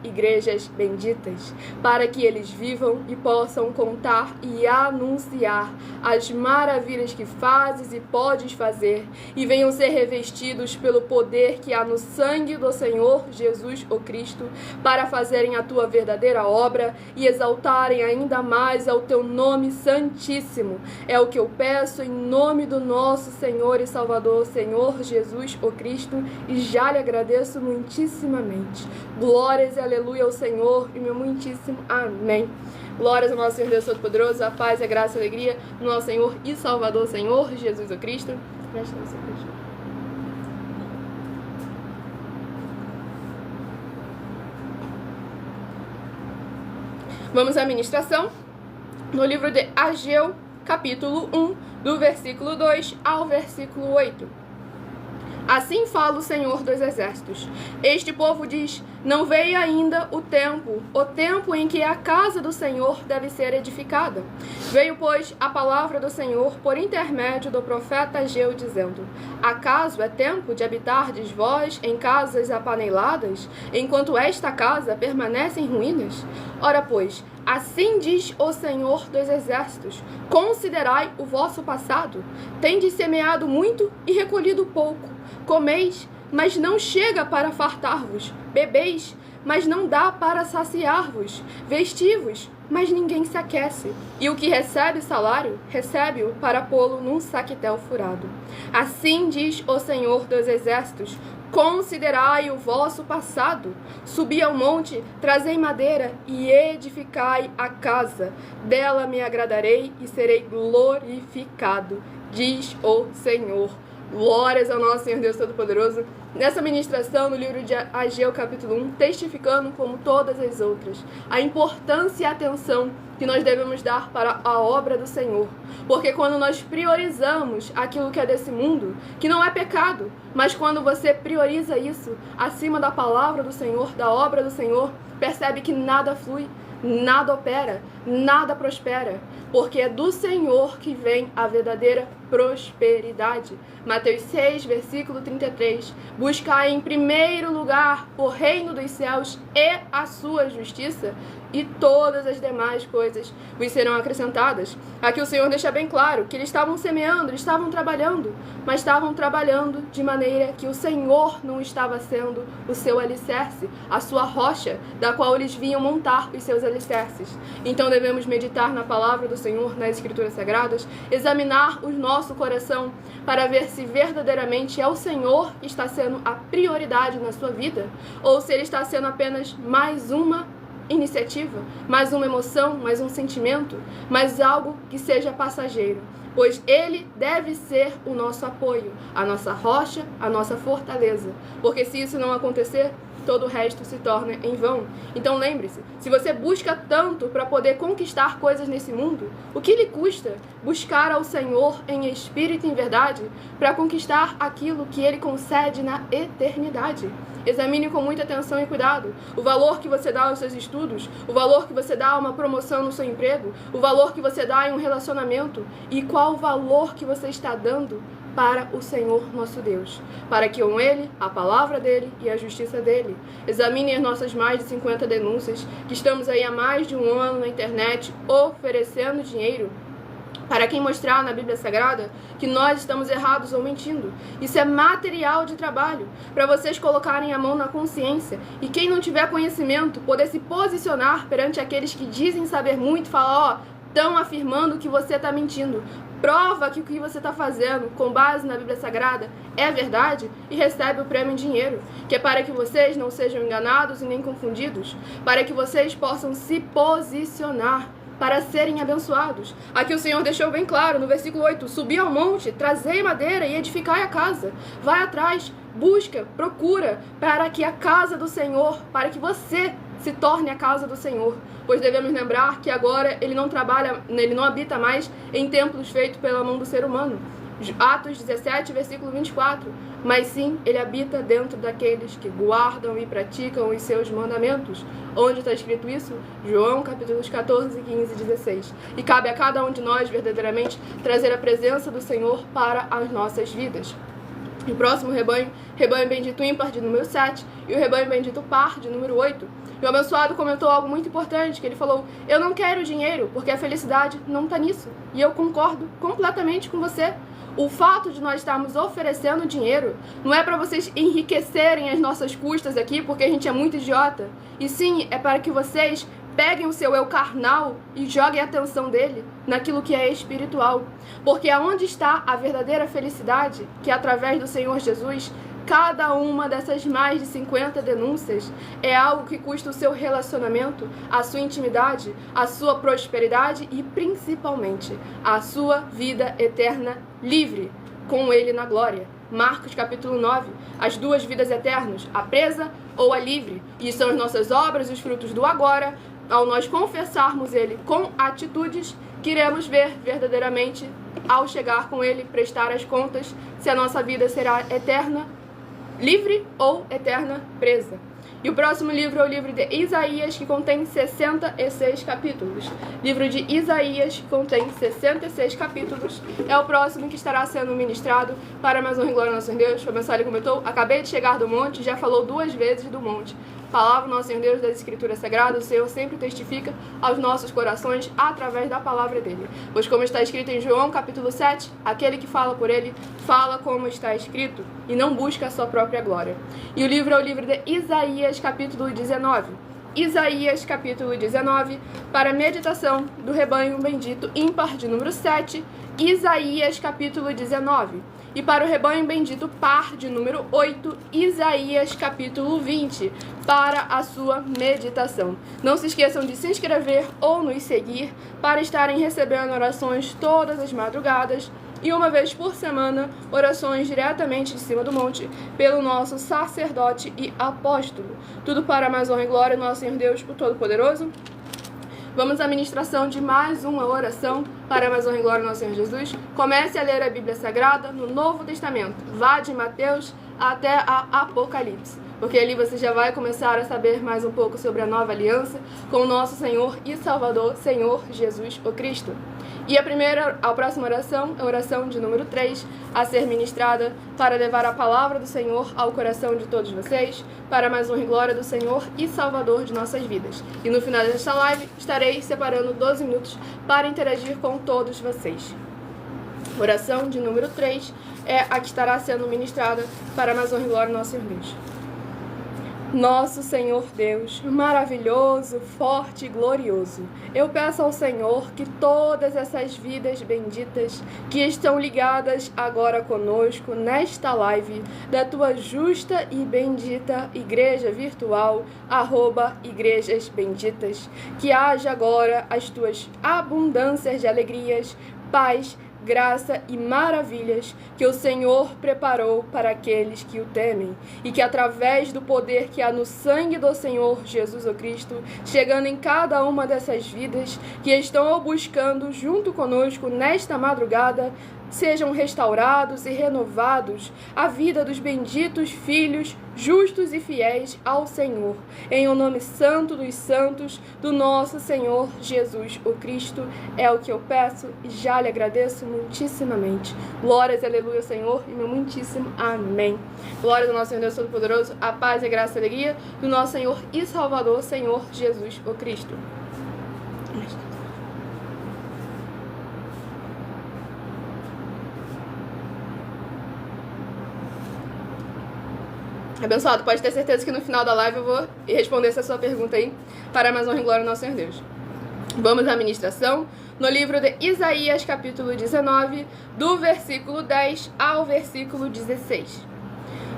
[SPEAKER 1] @Igrejas Benditas, para que eles vivam e possam contar e anunciar as maravilhas que fazes e podes fazer, e venham ser revestidos pelo poder que há no sangue do Senhor Jesus o Cristo, para fazerem a tua verdadeira obra e exaltarem ainda mais ao teu nome santíssimo. É o que eu peço em nome do nosso Senhor e Salvador, Senhor Jesus o Cristo, e já lhe agradeço muitíssimamente. Glórias e aleluia ao Senhor e meu muitíssimo amém. Glórias ao nosso Senhor Deus Todo-Poderoso, a paz, a graça e a alegria do nosso Senhor e Salvador, Senhor Jesus o Cristo. Preste atenção, Cristo. Vamos à ministração no livro de Ageu, capítulo 1, do versículo 2 ao versículo 8. Assim fala o Senhor dos Exércitos. Este povo diz: não veio ainda o tempo em que a casa do Senhor deve ser edificada. Veio, pois, a palavra do Senhor por intermédio do profeta Ageu, dizendo: acaso é tempo de habitardes vós em casas apaneladas, enquanto esta casa permanece em ruínas? Ora, pois, assim diz o Senhor dos Exércitos: considerai o vosso passado. Tendes semeado muito e recolhido pouco. Comeis, mas não chega para fartar-vos. Bebeis, mas não dá para saciar-vos. Vestivos, mas ninguém se aquece. E o que recebe salário, recebe-o para pô-lo num saquetel furado. Assim diz o Senhor dos Exércitos: considerai o vosso passado. Subi ao monte, trazei madeira e edificai a casa. Dela me agradarei e serei glorificado, diz o Senhor. Glórias ao nosso Senhor Deus Todo-Poderoso. Nessa ministração no livro de Ageu, capítulo 1, testificando, como todas as outras, a importância e a atenção que nós devemos dar para a obra do Senhor. Porque quando nós priorizamos aquilo que é desse mundo, que não é pecado, mas quando você prioriza isso acima da palavra do Senhor, da obra do Senhor, percebe que nada flui, nada opera, nada prospera, porque é do Senhor que vem a verdadeira prosperidade. Mateus 6, versículo 33. Buscai em primeiro lugar o reino dos céus e a sua justiça, e todas as demais coisas vos serão acrescentadas. Aqui o Senhor deixa bem claro que eles estavam semeando, eles estavam trabalhando, mas estavam trabalhando de maneira que o Senhor não estava sendo o seu alicerce, a sua rocha, da qual eles vinham montar os seus alicerces. Então devemos meditar na palavra do Senhor, nas Escrituras Sagradas, examinar o nosso coração para ver se verdadeiramente é o Senhor que está sendo a prioridade na sua vida, ou se Ele está sendo apenas mais uma iniciativa, mais uma emoção, mais um sentimento, mais algo que seja passageiro, pois Ele deve ser o nosso apoio, a nossa rocha, a nossa fortaleza, porque se isso não acontecer, todo o resto se torna em vão. Então lembre-se, se você busca tanto para poder conquistar coisas nesse mundo, o que lhe custa buscar ao Senhor em espírito e em verdade para conquistar aquilo que Ele concede na eternidade? Examine com muita atenção e cuidado o valor que você dá aos seus estudos, o valor que você dá a uma promoção no seu emprego, o valor que você dá em um relacionamento e qual o valor que você está dando para o Senhor nosso Deus, para que com Ele, a palavra dEle e a justiça dEle. Examine as nossas mais de 50 denúncias, que estamos aí há mais de um ano na internet oferecendo dinheiro para quem mostrar na Bíblia Sagrada que nós estamos errados ou mentindo. Isso é material de trabalho, para vocês colocarem a mão na consciência e quem não tiver conhecimento poder se posicionar perante aqueles que dizem saber muito e falar, estão afirmando que você está mentindo. Prova que o que você está fazendo com base na Bíblia Sagrada é verdade e recebe o prêmio em dinheiro, que é para que vocês não sejam enganados e nem confundidos, para que vocês possam se posicionar para serem abençoados. Aqui o Senhor deixou bem claro no versículo 8, subi ao monte, trazei madeira e edificai a casa. Vai atrás, busca, procura, para que a casa do Senhor, para que você se torne a casa do Senhor. Pois devemos lembrar que agora Ele não habita mais em templos feitos pela mão do ser humano. Atos 17, versículo 24. Mas sim, Ele habita dentro daqueles que guardam e praticam os seus mandamentos. Onde está escrito isso? João, capítulos 14, 15 e 16. E cabe a cada um de nós, verdadeiramente, trazer a presença do Senhor para as nossas vidas. E o próximo rebanho bendito ímpar, de número 7, e o rebanho bendito par, de número 8. E o abençoado comentou algo muito importante, que ele falou, eu não quero dinheiro, porque a felicidade não está nisso. E eu concordo completamente com você. O fato de nós estarmos oferecendo dinheiro não é para vocês enriquecerem as nossas custas aqui, porque a gente é muito idiota. E sim, é para que vocês peguem o seu eu carnal e joguem a atenção dele naquilo que é espiritual. Porque aonde está a verdadeira felicidade, que é através do Senhor Jesus, cada uma dessas mais de 50 denúncias é algo que custa o seu relacionamento, a sua intimidade, a sua prosperidade e, principalmente, a sua vida eterna livre, com Ele na glória. Marcos capítulo 9, as duas vidas eternas, a presa ou a livre. E são as nossas obras e os frutos do agora, ao nós confessarmos Ele com atitudes, que iremos ver verdadeiramente, ao chegar com Ele, prestar as contas, se a nossa vida será eterna livre ou eterna presa. E o próximo livro é o livro de Isaías, que contém 66 capítulos. Livro de Isaías, que contém 66 capítulos, é o próximo que estará sendo ministrado para mais honra e glória ao nosso Deus. O abençoado comentou, acabei de chegar do monte, já falou 2 vezes do monte. Palavra do nosso Senhor Deus das Escrituras Sagradas, o Senhor sempre testifica aos nossos corações através da palavra dele. Pois como está escrito em João capítulo 7, aquele que fala por ele, fala como está escrito, e não busca a sua própria glória. E o livro é o livro de Isaías capítulo 19. Isaías capítulo 19, para a meditação do rebanho bendito ímpar de número 7, Isaías capítulo 19. E para o rebanho bendito par de número 8, Isaías capítulo 20, para a sua meditação. Não se esqueçam de se inscrever ou nos seguir para estarem recebendo orações todas as madrugadas e uma vez por semana, orações diretamente de cima do monte pelo nosso sacerdote e apóstolo. Tudo para mais honra e glória do nosso Senhor Deus, o Todo-Poderoso. Vamos à ministração de mais uma oração para mais honra e glória do nosso Senhor Jesus. Comece a ler a Bíblia Sagrada no Novo Testamento. Vá de Mateus até a Apocalipse, porque ali você já vai começar a saber mais um pouco sobre a nova aliança com o nosso Senhor e Salvador, Senhor Jesus o Cristo. E a próxima oração é a oração de número 3, a ser ministrada para levar a palavra do Senhor ao coração de todos vocês, para mais honra e glória do Senhor e Salvador de nossas vidas. E no final desta live, estarei separando 12 minutos para interagir com todos vocês. Oração de número 3 é a que estará sendo ministrada para mais honra e glória do nosso Senhor Deus. Nosso Senhor Deus, maravilhoso, forte e glorioso, eu peço ao Senhor que todas essas vidas benditas que estão ligadas agora conosco nesta live da tua justa e bendita igreja virtual, @igrejas benditas, que haja agora as tuas abundâncias de alegrias, paz, graça e maravilhas que o Senhor preparou para aqueles que o temem, e que através do poder que há no sangue do Senhor Jesus o Cristo, chegando em cada uma dessas vidas que estão o buscando junto conosco nesta madrugada, sejam restaurados e renovados a vida dos benditos filhos justos e fiéis ao Senhor, em o nome santo dos santos do nosso Senhor Jesus o Cristo, é o que eu peço e já lhe agradeço muitíssimamente. Glórias e aleluia, Senhor, e meu muitíssimo amém. Glórias ao nosso Senhor Deus Todo-Poderoso, a paz e a graça e a alegria do nosso Senhor e Salvador, Senhor Jesus o Cristo. Abençoado, pode ter certeza que no final da live eu vou responder essa sua pergunta aí, para mais honra e glória ao nosso Senhor Deus. Vamos à ministração no livro de Isaías, capítulo 19, do versículo 10 ao versículo 16.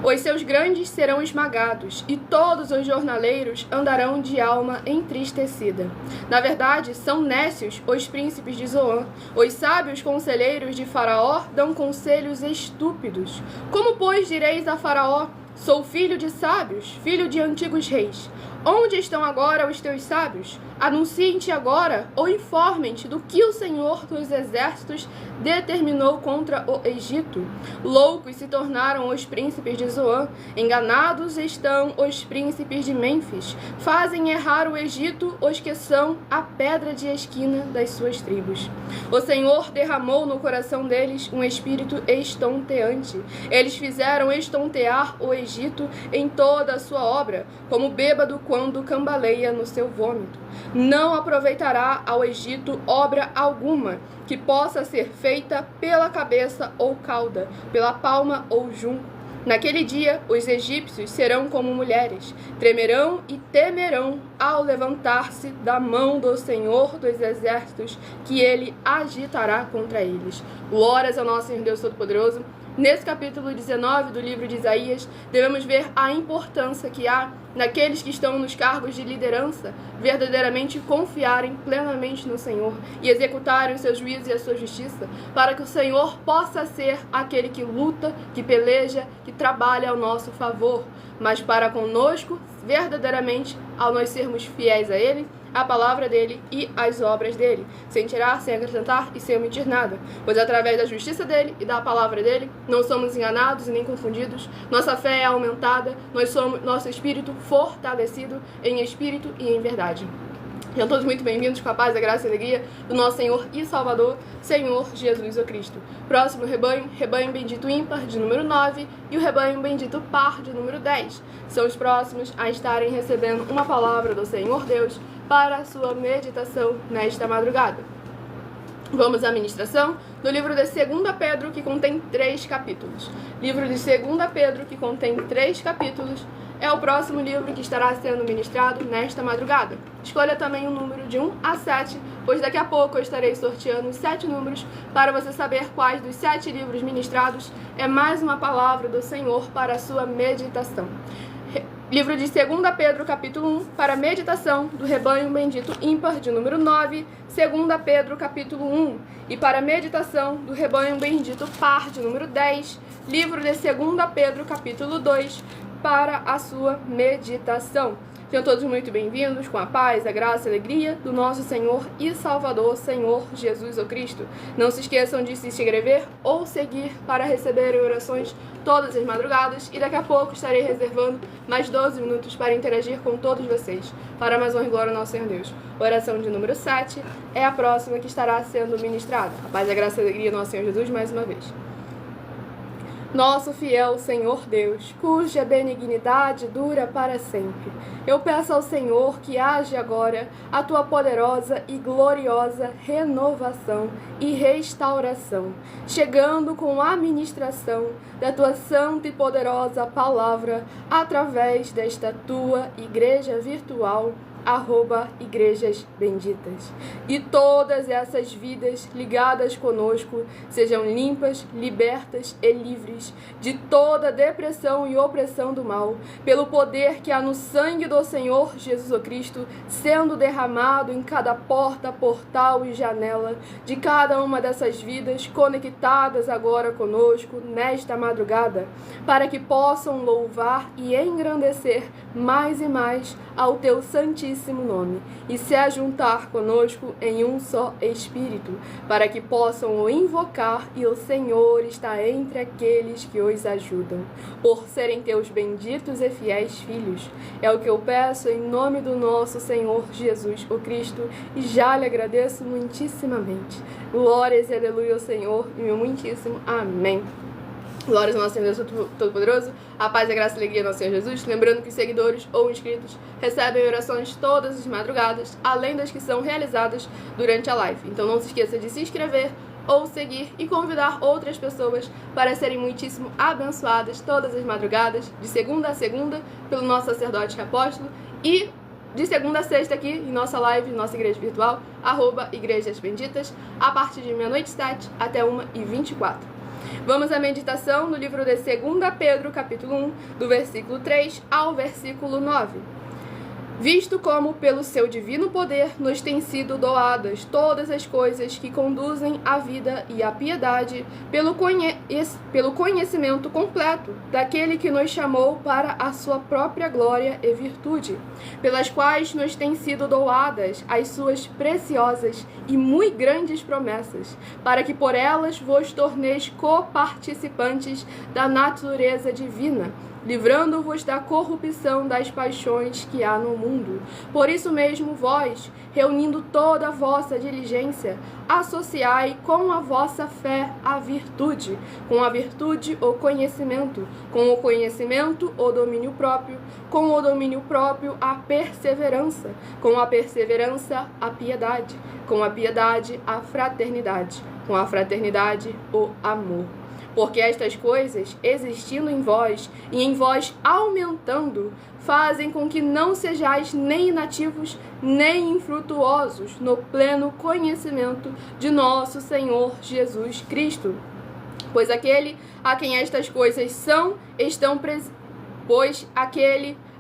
[SPEAKER 1] Os seus grandes serão esmagados, e todos os jornaleiros andarão de alma entristecida. Na verdade, são nécios os príncipes de Zoan. Os sábios conselheiros de Faraó dão conselhos estúpidos. Como, pois, direis a Faraó: sou filho de sábios, filho de antigos reis. Onde estão agora os teus sábios? Anunciem-te agora ou informem-te do que o Senhor dos exércitos determinou contra o Egito. Loucos se tornaram os príncipes de Zoan, enganados estão os príncipes de Mênfis. Fazem errar o Egito os que são a pedra de esquina das suas tribos. O Senhor derramou no coração deles um espírito estonteante. Eles fizeram estontear o Egito em toda a sua obra, como bêbado quando cambaleia no seu vômito. Não aproveitará ao Egito obra alguma que possa ser feita pela cabeça ou cauda, pela palma ou junco. Naquele dia, os egípcios serão como mulheres, tremerão e temerão ao levantar-se da mão do Senhor dos exércitos, que ele agitará contra eles. Glórias ao nosso Senhor Deus Todo-Poderoso. Nesse capítulo 19 do livro de Isaías, devemos ver a importância que há naqueles que estão nos cargos de liderança verdadeiramente confiarem plenamente no Senhor e executarem o seu juízo e a sua justiça, para que o Senhor possa ser aquele que luta, que peleja, que trabalha ao nosso favor, mas para conosco, verdadeiramente, ao nós sermos fiéis a Ele, a palavra dele e as obras dele, sem tirar, sem acrescentar e sem omitir nada, pois através da justiça dele e da palavra dele, não somos enganados e nem confundidos, nossa fé é aumentada, nosso espírito fortalecido em espírito e em verdade. Sejam todos muito bem-vindos com a paz, a graça e a alegria do nosso Senhor e Salvador, Senhor Jesus o Cristo. Próximo rebanho, rebanho bendito ímpar, de número 9, e o rebanho bendito par, de número 10. São os próximos a estarem recebendo uma palavra do Senhor Deus para a sua meditação nesta madrugada. Vamos à ministração do livro de 2 Pedro, que contém 3 capítulos. Livro de 2 Pedro, que contém 3 capítulos, é o próximo livro que estará sendo ministrado nesta madrugada. Escolha também o número de 1 a 7, pois daqui a pouco eu estarei sorteando os 7 números para você saber quais dos 7 livros ministrados é mais uma palavra do Senhor para a sua meditação. Livro de 2 Pedro, capítulo 1, para a meditação do rebanho bendito ímpar, de número 9, 2 Pedro, capítulo 1, e para a meditação do rebanho bendito par, de número 10, livro de 2 Pedro, capítulo 2, para a sua meditação. Sejam todos muito bem-vindos com a paz, a graça e a alegria do nosso Senhor e Salvador, Senhor Jesus o Cristo. Não se esqueçam de se inscrever ou seguir para receber orações todas as madrugadas e daqui a pouco estarei reservando mais 12 minutos para interagir com todos vocês, para mais honra e glória ao nosso Senhor Deus. Oração de número 7 é a próxima que estará sendo ministrada. A paz, a graça e a alegria do nosso Senhor Jesus mais uma vez. Nosso fiel Senhor Deus, cuja benignidade dura para sempre, eu peço ao Senhor que age agora a tua poderosa e gloriosa renovação e restauração, chegando com a ministração da tua santa e poderosa palavra através desta tua igreja virtual, @igrejas benditas. E todas essas vidas ligadas conosco sejam limpas, libertas e livres de toda depressão e opressão do mal, pelo poder que há no sangue do Senhor Jesus Cristo, sendo derramado em cada porta, portal e janela de cada uma dessas vidas conectadas agora conosco nesta madrugada, para que possam louvar e engrandecer mais e mais ao teu santíssimo nome, e se ajuntar conosco em um só Espírito, para que possam o invocar, e o Senhor está entre aqueles que os ajudam, por serem teus benditos e fiéis filhos. É o que eu peço em nome do nosso Senhor Jesus o Cristo, e já lhe agradeço muitíssimamente. Glórias e aleluia ao Senhor, e meu muitíssimo amém. Glórias ao nosso Senhor Deus Todo-Poderoso, a paz, a graça e a alegria do nosso Senhor Jesus. Lembrando que os seguidores ou inscritos recebem orações todas as madrugadas, além das que são realizadas durante a live. Então não se esqueça de se inscrever ou seguir e convidar outras pessoas para serem muitíssimo abençoadas todas as madrugadas, de segunda a segunda, pelo nosso sacerdote apóstolo, e de segunda a sexta aqui em nossa live, nossa igreja virtual, @igrejas benditas, a partir de 00h07 até 1h24. Vamos à meditação no livro de 2 Pedro, capítulo 1, do versículo 3 ao versículo 9. Visto como, pelo seu divino poder, nos têm sido doadas todas as coisas que conduzem à vida e à piedade, pelo conhecimento completo daquele que nos chamou para a sua própria glória e virtude, pelas quais nos têm sido doadas as suas preciosas e muito grandes promessas, para que por elas vos torneis coparticipantes da natureza divina, livrando-vos da corrupção das paixões que há no mundo. Por isso mesmo vós, reunindo toda a vossa diligência, associai com a vossa fé a virtude, com a virtude o conhecimento, com o conhecimento o domínio próprio, com o domínio próprio a perseverança, com a perseverança a piedade, com a piedade a fraternidade, com a fraternidade o amor. Porque estas coisas, existindo em vós e em vós aumentando, fazem com que não sejais nem inativos, nem infrutuosos no pleno conhecimento de nosso Senhor Jesus Cristo. Pois aquele a quem estas coisas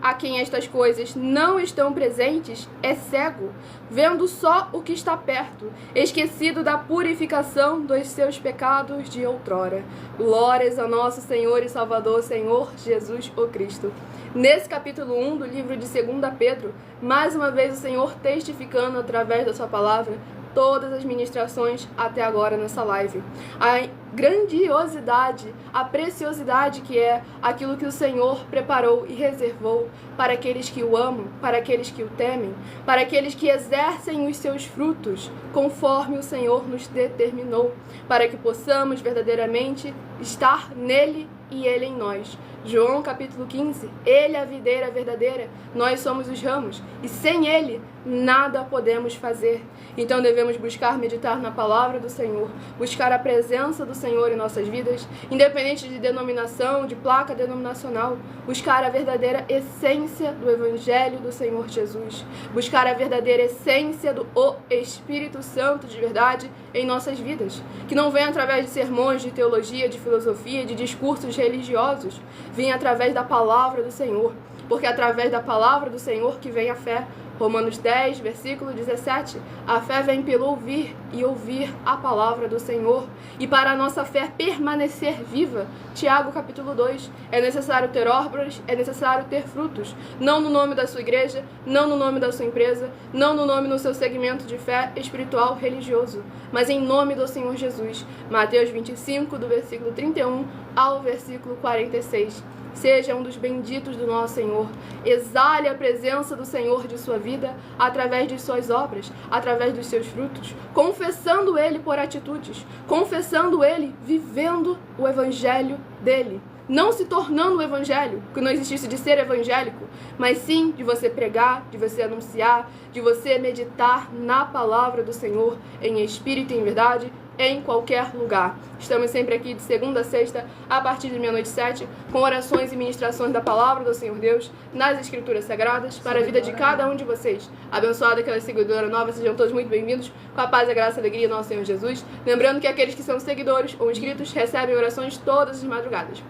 [SPEAKER 1] a quem estas coisas não estão presentes é cego, vendo só o que está perto, esquecido da purificação dos seus pecados de outrora. Glórias ao nosso Senhor e Salvador, Senhor Jesus o Cristo. Nesse capítulo 1 do livro de 2 Pedro, mais uma vez o Senhor testificando através da sua palavra todas as ministrações até agora nessa live. A grandiosidade, a preciosidade que é aquilo que o Senhor preparou e reservou para aqueles que o amam, para aqueles que o temem, para aqueles que exercem os seus frutos conforme o Senhor nos determinou, para que possamos verdadeiramente estar nele e ele em nós. João capítulo 15, ele é a videira verdadeira, nós somos os ramos, e sem ele nada podemos fazer. Então devemos buscar meditar na palavra do Senhor, buscar a presença do Senhor em nossas vidas, independente de denominação, de placa denominacional, buscar a verdadeira essência do Evangelho do Senhor Jesus, buscar a verdadeira essência do Espírito Santo de verdade em nossas vidas, que não vem através de sermões, de teologia, de filosofia, de discursos religiosos, vem através da palavra do Senhor, porque é através da palavra do Senhor que vem a fé, Romanos 10, versículo 17. A fé vem pelo ouvir e ouvir a palavra do Senhor. E para a nossa fé permanecer viva, Tiago capítulo 2, é necessário ter obras, é necessário ter frutos. Não no nome da sua igreja, não no nome da sua empresa, não no nome no seu segmento de fé espiritual religioso, mas em nome do Senhor Jesus. Mateus 25, do versículo 31 ao versículo 46. Seja um dos benditos do nosso Senhor. Exale a presença do Senhor de sua vida através de suas obras, através dos seus frutos, confessando Ele por atitudes, confessando Ele vivendo o evangelho dele. Não se tornando o evangelho, que não existisse de ser evangélico, mas sim de você pregar, de você anunciar, de você meditar na palavra do Senhor em espírito e em verdade, em qualquer lugar. Estamos sempre aqui de segunda a sexta, a partir de meia-noite 7, com orações e ministrações da palavra do Senhor Deus, nas Escrituras Sagradas, para a vida de cada um de vocês. Abençoada aquela seguidora nova, sejam todos muito bem-vindos, com a paz, a graça e a alegria do nosso Senhor Jesus. Lembrando que aqueles que são seguidores ou inscritos recebem orações todas as madrugadas.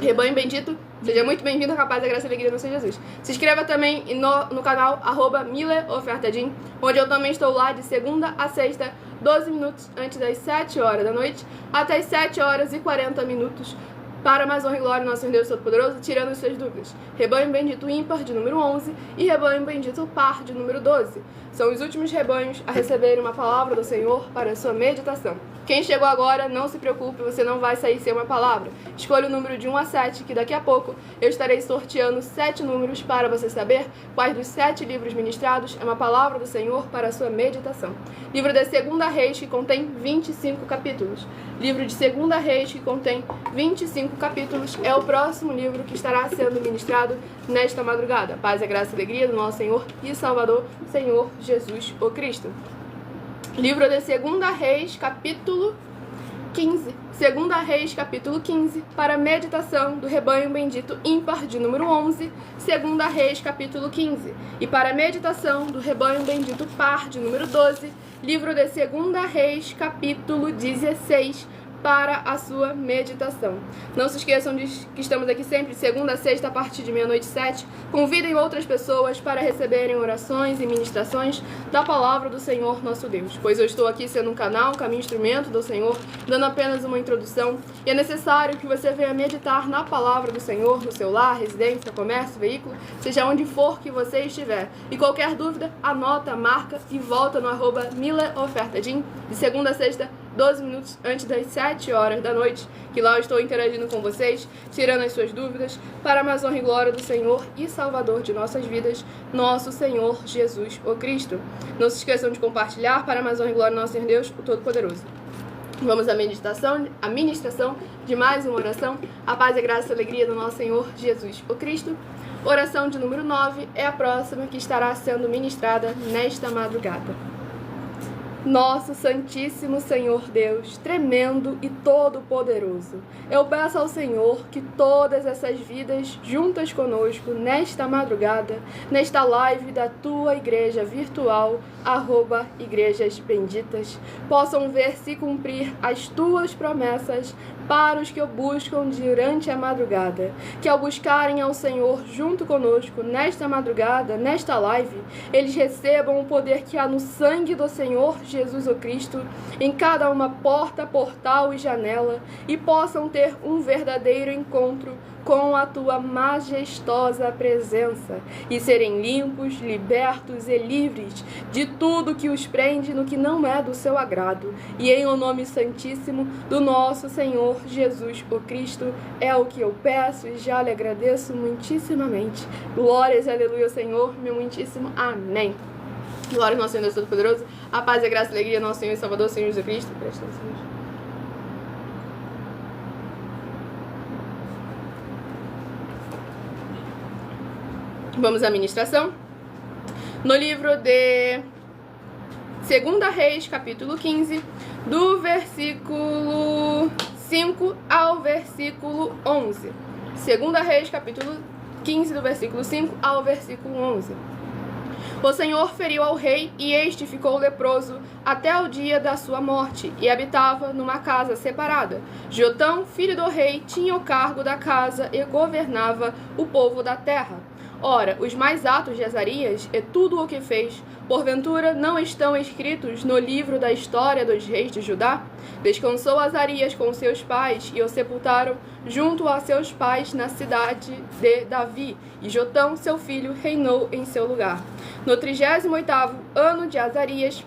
[SPEAKER 1] Rebanho bendito, seja muito bem-vindo com a paz, a graça e a alegria do Senhor Jesus. Se inscreva também no canal @mileofertadim, onde eu também estou lá de segunda a sexta, 12 minutos antes das 7 horas da noite, até as 7 horas e 40 minutos, para mais honra e glória do nosso Senhor Deus Todo-Poderoso, tirando as suas dúvidas. Rebanho bendito ímpar, de número 11, e rebanho bendito par, de número 12. São os últimos rebanhos a receberem uma palavra do Senhor para a sua meditação. Quem chegou agora, não se preocupe, você não vai sair sem uma palavra. Escolha o número de 1 a 7, que daqui a pouco eu estarei sorteando 7 números para você saber quais dos 7 livros ministrados é uma palavra do Senhor para a sua meditação. Livro de 2 Reis, que contém 25 capítulos. Livro de 2 Reis, que contém 25 capítulos, é o próximo livro que estará sendo ministrado nesta madrugada. Paz, a graça e a alegria do nosso Senhor e Salvador, Senhor Jesus, o Cristo. Livro de 2 Reis, capítulo 15. 2 Reis, capítulo 15, para a meditação do rebanho bendito ímpar, de número 11. 2 Reis, capítulo 15. E para a meditação do rebanho bendito par, de número 12. Livro de 2 Reis, capítulo 16, para a sua meditação. Não se esqueçam de que estamos aqui sempre de segunda a sexta, a partir de meia-noite 7. Convidem outras pessoas para receberem orações e ministrações da palavra do Senhor nosso Deus, pois eu estou aqui sendo um canal, caminho, instrumento do Senhor, dando apenas uma introdução, e é necessário que você venha meditar na palavra do Senhor, no seu lar, residência, comércio, veículo, seja onde for que você estiver. E qualquer dúvida, anota, marca e volta no @mileofertadim, de segunda a sexta, 12 minutos antes das 7 horas da noite, que lá eu estou interagindo com vocês, tirando as suas dúvidas, para a mais honra e glória do Senhor e Salvador de nossas vidas, nosso Senhor Jesus, o Cristo. Não se esqueçam de compartilhar, para a mais honra e glória do nosso Senhor Deus, o Todo-Poderoso. Vamos à ministração de mais uma oração, a paz, a graça e a alegria do nosso Senhor Jesus, o Cristo. Oração de número 9 é a próxima que estará sendo ministrada nesta madrugada. Nosso Santíssimo Senhor Deus, tremendo e todo-poderoso, eu peço ao Senhor que todas essas vidas juntas conosco nesta madrugada, nesta live da tua igreja virtual, @Igrejas Benditas, possam ver se cumprir as tuas promessas para os que o buscam durante a madrugada, que ao buscarem ao Senhor junto conosco nesta madrugada, nesta live, eles recebam o poder que há no sangue do Senhor Jesus o Cristo, em cada uma porta, portal e janela, e possam ter um verdadeiro encontro com a tua majestosa presença, e serem limpos, libertos e livres de tudo que os prende no que não é do seu agrado. E em o nome santíssimo do nosso Senhor Jesus o Cristo, é o que eu peço e já lhe agradeço muitíssimamente. Glórias, aleluia, Senhor, meu muitíssimo amém. Glória ao nosso Senhor Deus Todo-Poderoso, a paz, a graça e a alegria do nosso Senhor e Salvador, Senhor Jesus Cristo. Presta atenção. Vamos à ministração. No livro de 2 Reis, capítulo 15, do versículo 5 ao versículo 11. 2 Reis, capítulo 15, do versículo 5 ao versículo 11. O Senhor feriu ao rei, e este ficou leproso até o dia da sua morte, e habitava numa casa separada. Jotão, filho do rei, tinha o cargo da casa e governava o povo da terra. Ora, os mais atos de Azarias e tudo o que fez, porventura não estão escritos no livro da história dos reis de Judá? Descansou Azarias com seus pais e o sepultaram junto a seus pais na cidade de Davi, e Jotão, seu filho, reinou em seu lugar. No 38º ano de Azarias,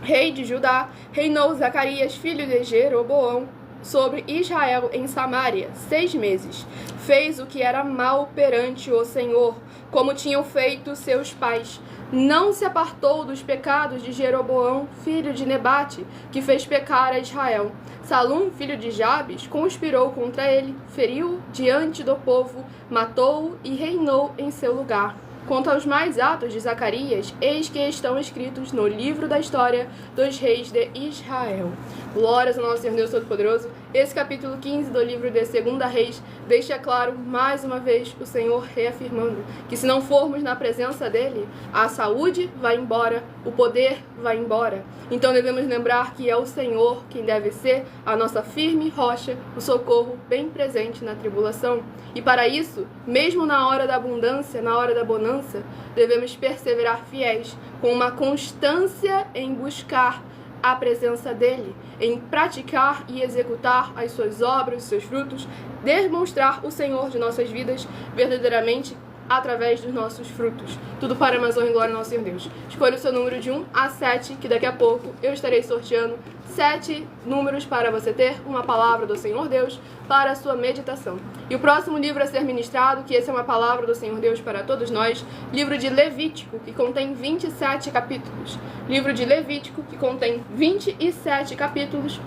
[SPEAKER 1] rei de Judá, reinou Zacarias, filho de Jeroboão, sobre Israel em Samaria 6 meses. Fez o que era mal perante o Senhor, como tinham feito seus pais. Não se apartou dos pecados de Jeroboão, filho de Nebate, que fez pecar a Israel. Salum, filho de Jabes, conspirou contra ele, feriu-o diante do povo, matou-o e reinou em seu lugar. Quanto aos mais atos de Zacarias, eis que estão escritos no livro da história dos reis de Israel. Glórias ao nosso Senhor Deus Todo-Poderoso. Esse capítulo 15 do livro de 2 Reis deixa claro, mais uma vez, o Senhor reafirmando que se não formos na presença dele, a saúde vai embora, o poder vai embora. Então devemos lembrar que é o Senhor quem deve ser a nossa firme rocha, o socorro bem presente na tribulação. E para isso, mesmo na hora da abundância, na hora da bonança, devemos perseverar fiéis, com uma constância em buscar a presença dele, em praticar e executar as suas obras, os seus frutos, demonstrar o Senhor de nossas vidas verdadeiramente através dos nossos frutos. Tudo para a mais honra e glória ao nosso Senhor Deus. Escolha o seu número de 1 a 7, que daqui a pouco eu estarei sorteando 7 números para você ter uma palavra do Senhor Deus para a sua meditação. E o próximo livro a ser ministrado, que essa é uma palavra do Senhor Deus para todos nós, livro de Levítico, que contém 27 capítulos. Livro de Levítico, que contém 27 capítulos.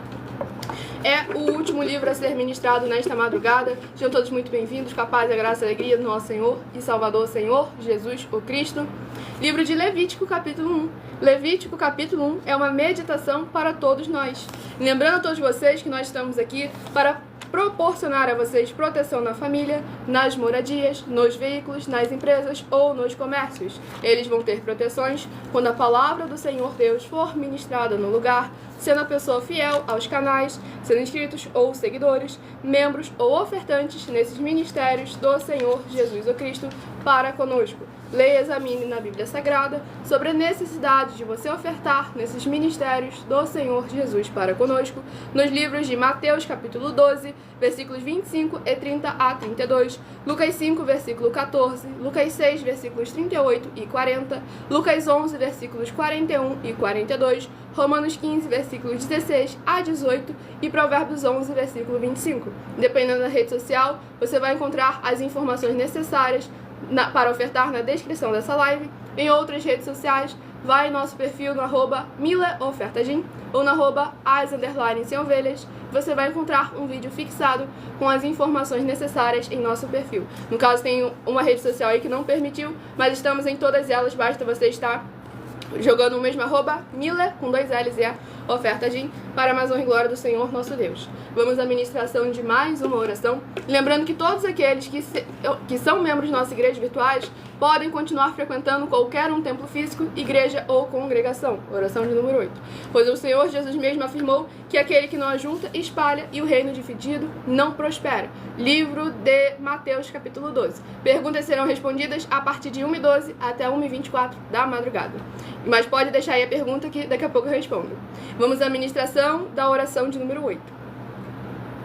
[SPEAKER 1] É o último livro a ser ministrado nesta madrugada. Sejam todos muito bem-vindos, com a paz, a graça e a alegria do nosso Senhor e Salvador, Senhor Jesus, o Cristo. Livro de Levítico, capítulo 1. Levítico, capítulo 1, é uma meditação para todos nós. Lembrando a todos vocês que nós estamos aqui para proporcionar a vocês proteção na família, nas moradias, nos veículos, nas empresas ou nos comércios. Eles vão ter proteções quando a palavra do Senhor Deus for ministrada no lugar, sendo a pessoa fiel aos canais, sendo inscritos ou seguidores, membros ou ofertantes nesses ministérios do Senhor Jesus o Cristo para conosco. Leia e examine na Bíblia Sagrada sobre a necessidade de você ofertar nesses ministérios do Senhor Jesus para conosco, nos livros de Mateus capítulo 12, versículos 25 e 30 a 32, Lucas 5, versículo 14, Lucas 6, versículos 38 e 40, Lucas 11, versículos 41 e 42, Romanos 15, versículos 16 a 18 e Provérbios 11, versículo 25. Dependendo da rede social, você vai encontrar as informações necessárias para ofertar na descrição dessa live. Em outras redes sociais, vai em nosso perfil no @milaofertagim ou no @as_sem-ovelhas. Você vai encontrar um vídeo fixado com as informações necessárias em nosso perfil. No caso, tem uma rede social aí que não permitiu, mas estamos em todas elas, basta você estar jogando o mesmo @mila com 2 L's e a ofertagim para mais honra e glória do Senhor nosso Deus. Vamos à ministração de mais uma oração. Lembrando que todos aqueles que são membros de nossa igreja virtuais podem continuar frequentando qualquer um templo físico, igreja ou congregação. Oração de número 8. Pois o Senhor Jesus mesmo afirmou que aquele que não ajunta, espalha, e o reino dividido não prospera. Livro de Mateus, capítulo 12. Perguntas serão respondidas a partir de 1h12 até 1h24 da madrugada. Mas pode deixar aí a pergunta que daqui a pouco eu respondo. Vamos à ministração da oração de número 8.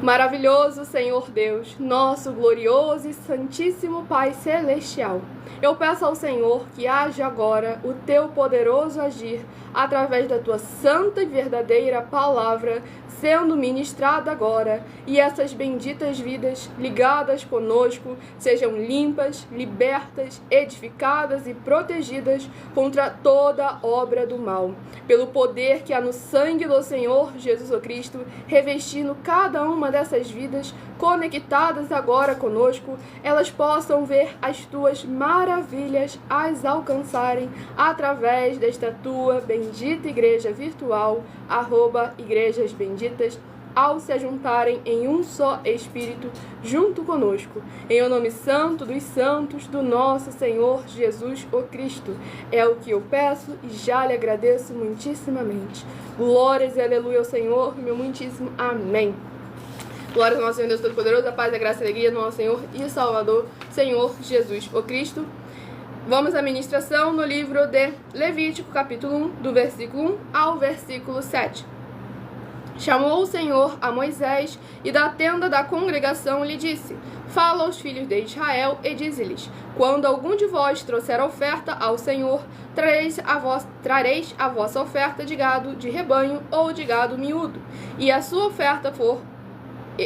[SPEAKER 1] Maravilhoso Senhor Deus, nosso glorioso e santíssimo Pai Celestial, eu peço ao Senhor que haja agora o teu poderoso agir através da tua santa e verdadeira palavra sendo ministrada agora, e essas benditas vidas ligadas conosco sejam limpas, libertas, edificadas e protegidas contra toda obra do mal, pelo poder que há no sangue do Senhor Jesus o Cristo, revestindo cada uma dessas vidas conectadas agora conosco, elas possam ver as tuas maravilhas as alcançarem através desta tua bendita igreja virtual, @Igrejas Benditas, ao se juntarem em um só Espírito junto conosco. Em o nome santo dos santos do nosso Senhor Jesus o Cristo. É o que eu peço e já lhe agradeço muitíssimamente. Glórias e aleluia ao Senhor, meu muitíssimo amém. Glória ao nosso Senhor Deus Todo-Poderoso, a paz, a graça e a alegria do nosso Senhor e Salvador, Senhor Jesus o Cristo. Vamos à ministração no livro de Levítico, capítulo 1, do versículo 1 ao versículo 7. Chamou o Senhor a Moisés e da tenda da congregação lhe disse: Fala aos filhos de Israel e dize-lhes: Quando algum de vós trouxer oferta ao Senhor, trareis a vossa oferta de gado de rebanho ou de gado miúdo, e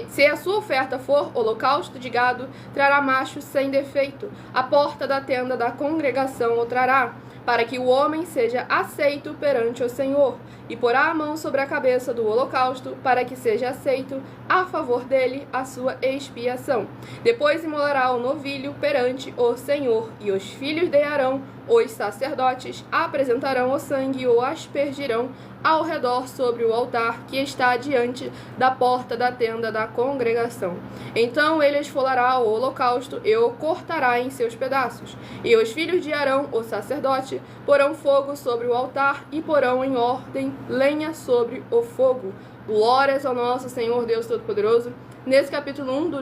[SPEAKER 1] se a sua oferta for holocausto de gado, trará macho sem defeito. A porta da tenda da congregação o trará, para que o homem seja aceito perante o Senhor, e porá a mão sobre a cabeça do holocausto, para que seja aceito a favor dele a sua expiação. Depois imolará o novilho perante o Senhor, e os filhos de Arão, os sacerdotes, apresentarão o sangue e o aspergirão ao redor sobre o altar que está diante da porta da tenda da congregação. Então ele esfolará o holocausto e o cortará em seus pedaços. E os filhos de Arão, o sacerdote, porão fogo sobre o altar e porão em ordem lenha sobre o fogo. Glórias ao nosso Senhor Deus Todo-Poderoso. Nesse capítulo 1 do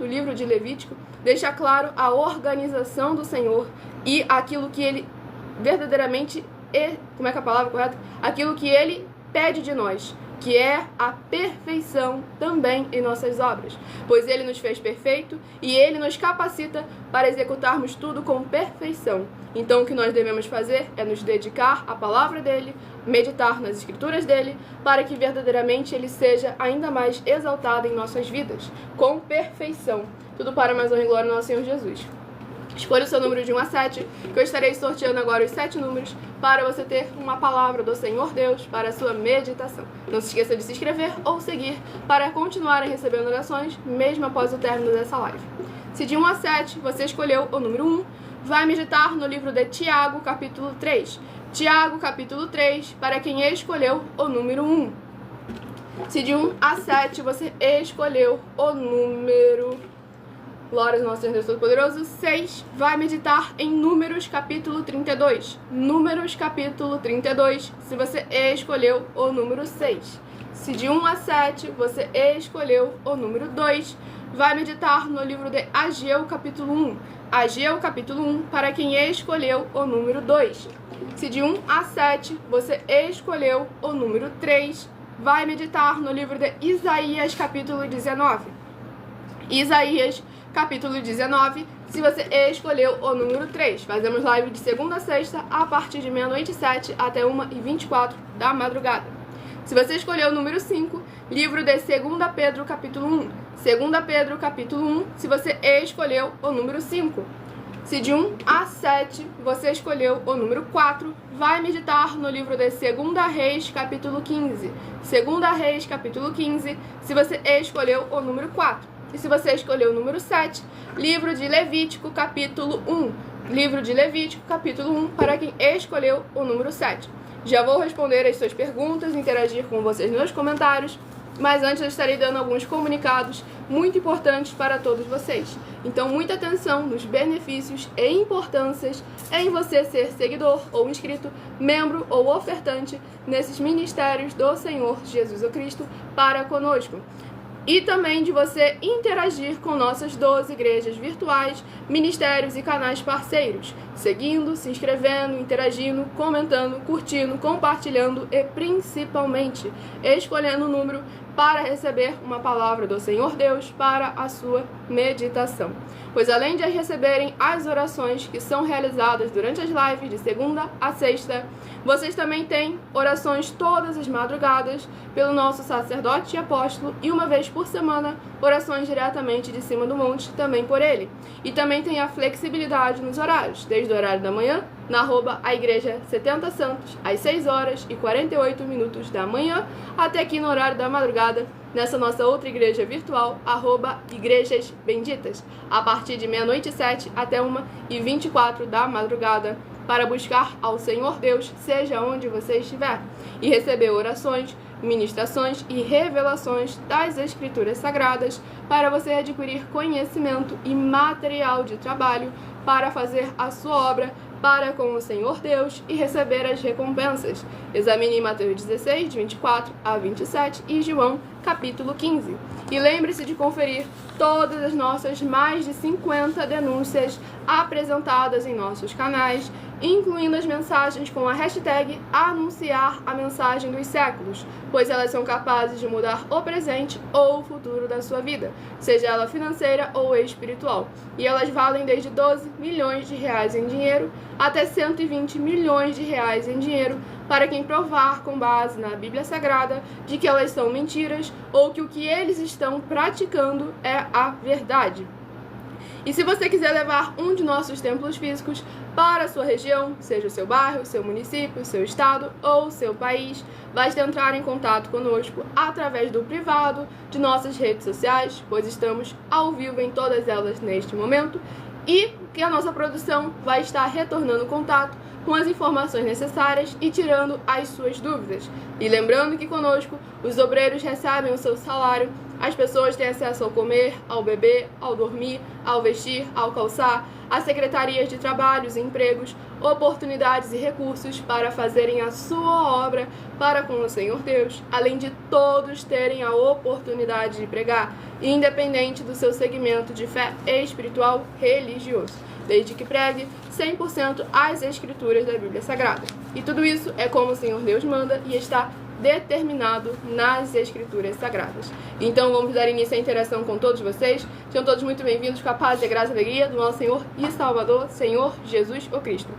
[SPEAKER 1] livro de Levítico, deixa claro a organização do Senhor e aquilo que ele verdadeiramente aquilo que ele pede de nós, que é a perfeição também em nossas obras, pois ele nos fez perfeito e ele nos capacita para executarmos tudo com perfeição. Então o que nós devemos fazer é nos dedicar à palavra dele, meditar nas escrituras dele, para que verdadeiramente ele seja ainda mais exaltado em nossas vidas, com perfeição. Tudo para mais honra e glória do nosso Senhor Jesus. Escolha o seu número de 1 a 7, que eu estarei sorteando agora os 7 números para você ter uma palavra do Senhor Deus para a sua meditação. Não se esqueça de se inscrever ou seguir para continuarem recebendo orações mesmo após o término dessa live. Se de 1 a 7 você escolheu o número 1, vai meditar no livro de Tiago, capítulo 3. Tiago, capítulo 3, para quem escolheu o número 1. Se de 1 a 7 você escolheu o número... Glórias ao nosso Senhor Deus Todo-Poderoso. 6. Vai meditar em Números, capítulo 32. Números, capítulo 32, se você escolheu o número 6. Se de 1 a 7 você escolheu o número 2, vai meditar no livro de Ageu, capítulo 1. Ageu, capítulo 1, para quem escolheu o número 2. Se de 1 a 7 você escolheu o número 3, vai meditar no livro de Isaías, capítulo 19. Isaías, capítulo 19, se você escolheu o número 3. Fazemos live de segunda a sexta, a partir de 00h07 até 1h24 da madrugada. Se você escolheu o número 5, livro de 2 Pedro, capítulo 1. 2 Pedro, capítulo 1, se você escolheu o número 5. Se de 1 a 7 você escolheu o número 4, vai meditar no livro de 2 Reis, capítulo 15. 2 Reis, capítulo 15, se você escolheu o número 4. E se você escolheu o número 7, livro de Levítico, capítulo 1. Livro de Levítico, capítulo 1, para quem escolheu o número 7. Já vou responder as suas perguntas, interagir com vocês nos comentários, mas antes eu estarei dando alguns comunicados muito importantes para todos vocês. Então, muita atenção nos benefícios e importâncias em você ser seguidor ou inscrito, membro ou ofertante nesses ministérios do Senhor Jesus Cristo para conosco. E também de você interagir com nossas 12 igrejas virtuais, ministérios e canais parceiros, seguindo, se inscrevendo, interagindo, comentando, curtindo, compartilhando e principalmente escolhendo o número para receber uma palavra do Senhor Deus para a sua meditação. Pois além de receberem as orações que são realizadas durante as lives de segunda a sexta, vocês também têm orações todas as madrugadas pelo nosso sacerdote e apóstolo e uma vez por semana orações diretamente de cima do monte também por ele. E também tem a flexibilidade nos horários, desde o horário da manhã, na @ Igreja 70 Santos, às 6h48 da manhã, até aqui no horário da madrugada, nessa nossa outra igreja virtual, @ Igrejas Benditas, a partir de 00h07 até 1h24 da madrugada, para buscar ao Senhor Deus, seja onde você estiver, e receber orações, ministrações e revelações das Escrituras Sagradas, para você adquirir conhecimento e material de trabalho para fazer a sua obra para com o Senhor Deus e receber as recompensas. Examine Mateus 16, de 24 a 27 e João capítulo 15. E lembre-se de conferir todas as nossas mais de 50 denúncias apresentadas em nossos canais, incluindo as mensagens com a hashtag Anunciar a Mensagem dos Séculos, pois elas são capazes de mudar o presente ou o futuro da sua vida, seja ela financeira ou espiritual. E elas valem desde 12 milhões de reais em dinheiro até 120 milhões de reais em dinheiro para quem provar com base na Bíblia Sagrada de que elas são mentiras ou que o que eles estão praticando é a verdade. E se você quiser levar um de nossos templos físicos para a sua região, seja o seu bairro, seu município, seu estado ou seu país, basta entrar em contato conosco através do privado de nossas redes sociais, pois estamos ao vivo em todas elas neste momento, e que a nossa produção vai estar retornando contato com as informações necessárias e tirando as suas dúvidas. E lembrando que conosco os obreiros recebem o seu salário, as pessoas têm acesso ao comer, ao beber, ao dormir, ao vestir, ao calçar, a secretarias de trabalhos e empregos, oportunidades e recursos para fazerem a sua obra para com o Senhor Deus, além de todos terem a oportunidade de pregar, independente do seu segmento de fé espiritual religioso, desde que pregue 100% as escrituras da Bíblia Sagrada. E tudo isso é como o Senhor Deus manda e está determinado nas Escrituras Sagradas. Então vamos dar início à interação com todos vocês. Sejam todos muito bem-vindos com a paz e a graça e a alegria do nosso Senhor e Salvador, Senhor Jesus o Cristo.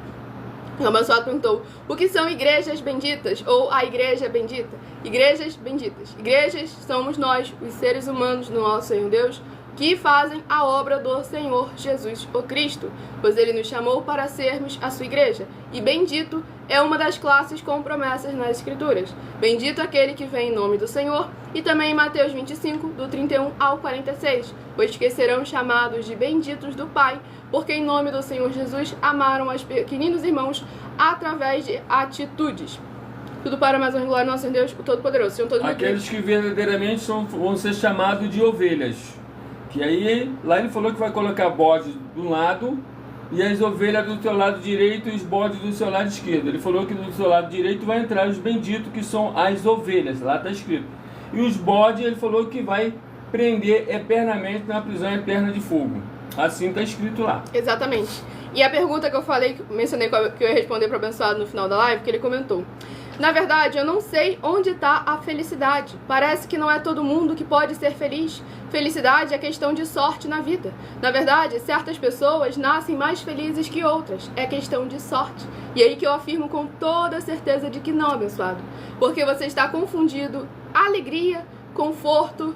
[SPEAKER 1] O abençoado perguntou: o que são igrejas benditas ou a igreja bendita? Igrejas benditas. Igrejas somos nós, os seres humanos do nosso Senhor Deus, que fazem a obra do Senhor Jesus o Cristo, pois Ele nos chamou para sermos a sua igreja. E bendito é uma das classes com promessas nas Escrituras. Bendito aquele que vem em nome do Senhor. E também em Mateus 25, do 31 ao 46, pois que serão chamados de benditos do Pai, porque em nome do Senhor Jesus amaram os pequeninos irmãos através de atitudes. Tudo para mais uma glória ao nosso Deus, o Todo-Poderoso.
[SPEAKER 2] Aqueles que verdadeiramente vão ser chamados de ovelhas. Que aí, lá ele falou que vai colocar bodes do lado e as ovelhas do teu lado direito e os bodes do seu lado esquerdo. Ele falou que do seu lado direito vai entrar os benditos, que são as ovelhas, lá está escrito. E os bodes, ele falou que vai prender eternamente na prisão eterna de fogo. Assim está escrito lá.
[SPEAKER 1] Exatamente. E a pergunta que eu falei, que mencionei que eu ia responder para o abençoado no final da live, que ele comentou: na verdade, eu não sei onde está a felicidade. Parece que não é todo mundo que pode ser feliz. Felicidade é questão de sorte na vida. Na verdade, certas pessoas nascem mais felizes que outras. É questão de sorte. E aí que eu afirmo com toda certeza de que não, abençoado. Porque você está confundindo alegria, conforto,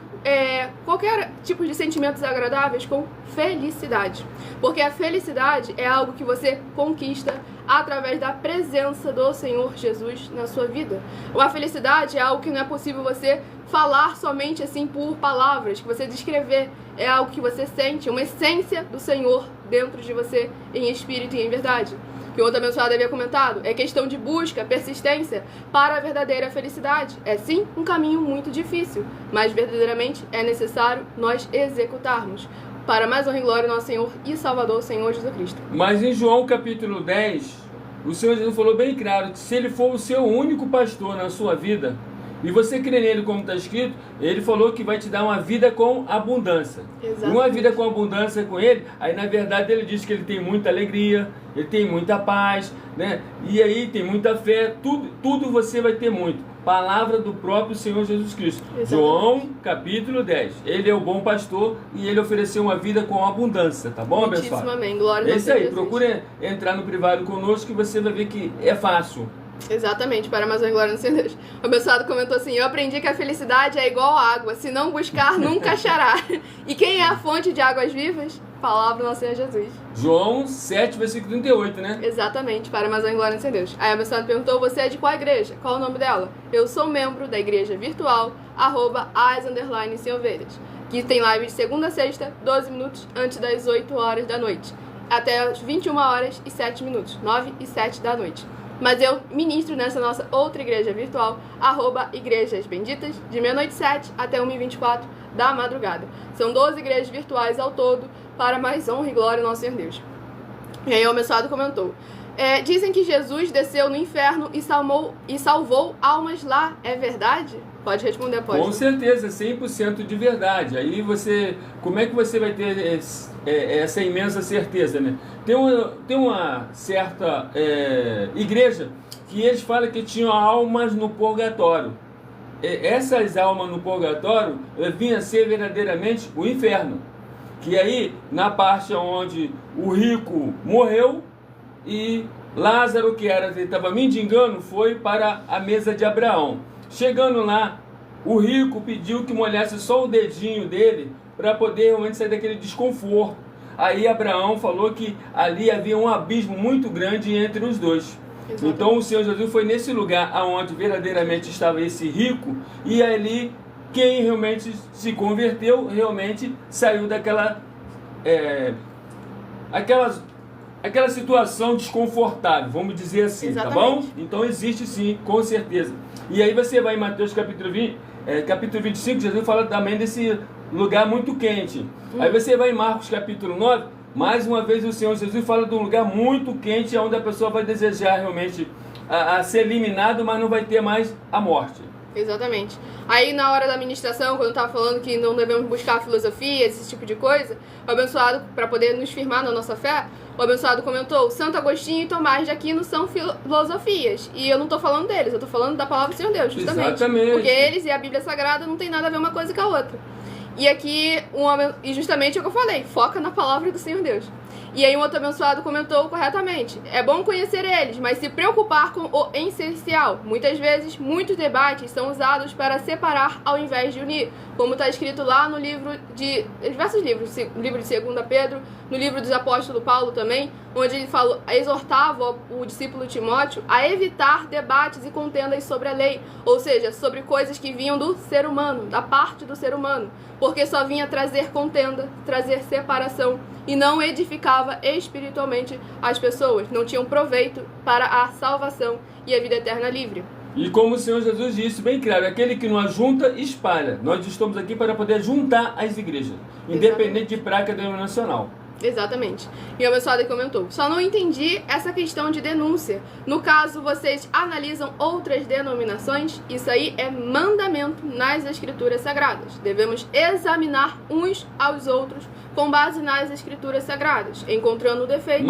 [SPEAKER 1] qualquer tipo de sentimentos agradáveis com felicidade. Porque a felicidade é algo que você conquista através da presença do Senhor Jesus na sua vida. A felicidade é algo que não é possível você falar somente assim por palavras, que você descrever. É algo que você sente, uma essência do Senhor dentro de você, em espírito e em verdade. Que o outro abençoado havia comentado, é questão de busca, persistência para a verdadeira felicidade. É sim um caminho muito difícil, mas verdadeiramente é necessário nós executarmos. Para mais honra e glória ao nosso Senhor e Salvador, Senhor Jesus Cristo.
[SPEAKER 2] Mas em João capítulo 10, o Senhor Jesus falou bem claro que se Ele for o seu único pastor na sua vida, e você crê nele como está escrito, Ele falou que vai te dar uma vida com abundância.
[SPEAKER 1] Exatamente.
[SPEAKER 2] Uma vida com abundância com Ele, aí na verdade Ele diz que Ele tem muita alegria, Ele tem muita paz, né? E aí tem muita fé, tudo você vai ter muito. Palavra do próprio Senhor Jesus Cristo. Exatamente. João capítulo 10. Ele é o bom pastor e Ele ofereceu uma vida com abundância, tá bom, pessoal?
[SPEAKER 1] Amém. Glória a Deus.
[SPEAKER 2] É isso aí, procure entrar no privado conosco que você vai ver que é fácil.
[SPEAKER 1] Exatamente, para mais uma glória no Senhor Deus. O abençoado comentou assim: eu aprendi que a felicidade é igual à água, se não buscar, nunca achará. E quem é a fonte de águas vivas? Palavra do nosso Senhor Jesus.
[SPEAKER 2] João 7, versículo 38, né?
[SPEAKER 1] Exatamente, para mais uma glória no Senhor Deus. Aí a abençoado perguntou: você é de qual igreja? Qual o nome dela? Eu sou membro da igreja virtual, @as_sem-ovelhas, que tem live de segunda a sexta, 12 minutos antes das 8 horas da noite, até as 21 horas e 7 minutos, 9 e 7 da noite. Mas eu ministro nessa nossa outra igreja virtual, @Igrejas Benditas, de meia-noite 7 até 1h24 da madrugada. São 12 igrejas virtuais ao todo, para mais honra e glória ao nosso Senhor Deus. E aí o abençoado comentou: Dizem que Jesus desceu no inferno e salvou almas lá. É verdade? Pode responder, apóstolo.
[SPEAKER 2] Com certeza, 100% de verdade. Aí você, como é que você vai ter essa imensa certeza, né? Tem uma certa igreja que eles falam que tinham almas no purgatório. Essas almas no purgatório vinham a ser verdadeiramente o inferno. Que aí, na parte onde o rico morreu e Lázaro, que estava mendigando, foi para a mesa de Abraão. Chegando lá, o rico pediu que molhasse só o dedinho dele para poder realmente sair daquele desconforto. Aí Abraão falou que ali havia um abismo muito grande entre os dois. Exatamente. Então o Senhor Jesus foi nesse lugar onde verdadeiramente estava esse rico, e ali quem realmente se converteu, realmente saiu daquela aquela situação desconfortável, vamos dizer assim. Exatamente. Tá bom? Então existe sim, com certeza. E aí você vai em Mateus capítulo 25, Jesus fala também desse lugar muito quente. Aí você vai em Marcos capítulo 9, mais uma vez o Senhor Jesus fala de um lugar muito quente, onde a pessoa vai desejar realmente a ser eliminado, mas não vai ter mais a morte.
[SPEAKER 1] Exatamente. Aí na hora da ministração, quando eu estava falando que não devemos buscar filosofia, esse tipo de coisa, o abençoado, para poder nos firmar na nossa fé, o abençoado comentou: Santo Agostinho e Tomás de Aquino são filosofias. E eu não estou falando deles, eu estou falando da palavra do Senhor Deus, justamente.
[SPEAKER 2] Exatamente.
[SPEAKER 1] Porque eles e a Bíblia Sagrada não tem nada a ver uma coisa com a outra. E aqui, e justamente é o que eu falei, foca na palavra do Senhor Deus. E aí um outro abençoado comentou corretamente: é bom conhecer eles, mas se preocupar com o essencial. Muitas vezes, muitos debates são usados para separar ao invés de unir, como está escrito lá no livro de diversos livros, no livro de 2 Pedro, no livro dos apóstolos Paulo também, onde ele exortava o discípulo Timóteo a evitar debates e contendas sobre a lei, ou seja, sobre coisas que vinham do ser humano, da parte do ser humano, porque só vinha trazer contenda, trazer separação, e não edificava espiritualmente as pessoas, não tinham proveito para a salvação e a vida eterna livre.
[SPEAKER 2] E como o Senhor Jesus disse bem claro, aquele que não ajunta, espalha. Nós estamos aqui para poder juntar as igrejas, independente de praga denominacional.
[SPEAKER 1] Exatamente. E o abençoado comentou: só não entendi essa questão de denúncia. No caso, vocês analisam outras denominações? Isso aí é mandamento nas escrituras sagradas. Devemos examinar uns aos outros com base nas escrituras sagradas, encontrando o defeito.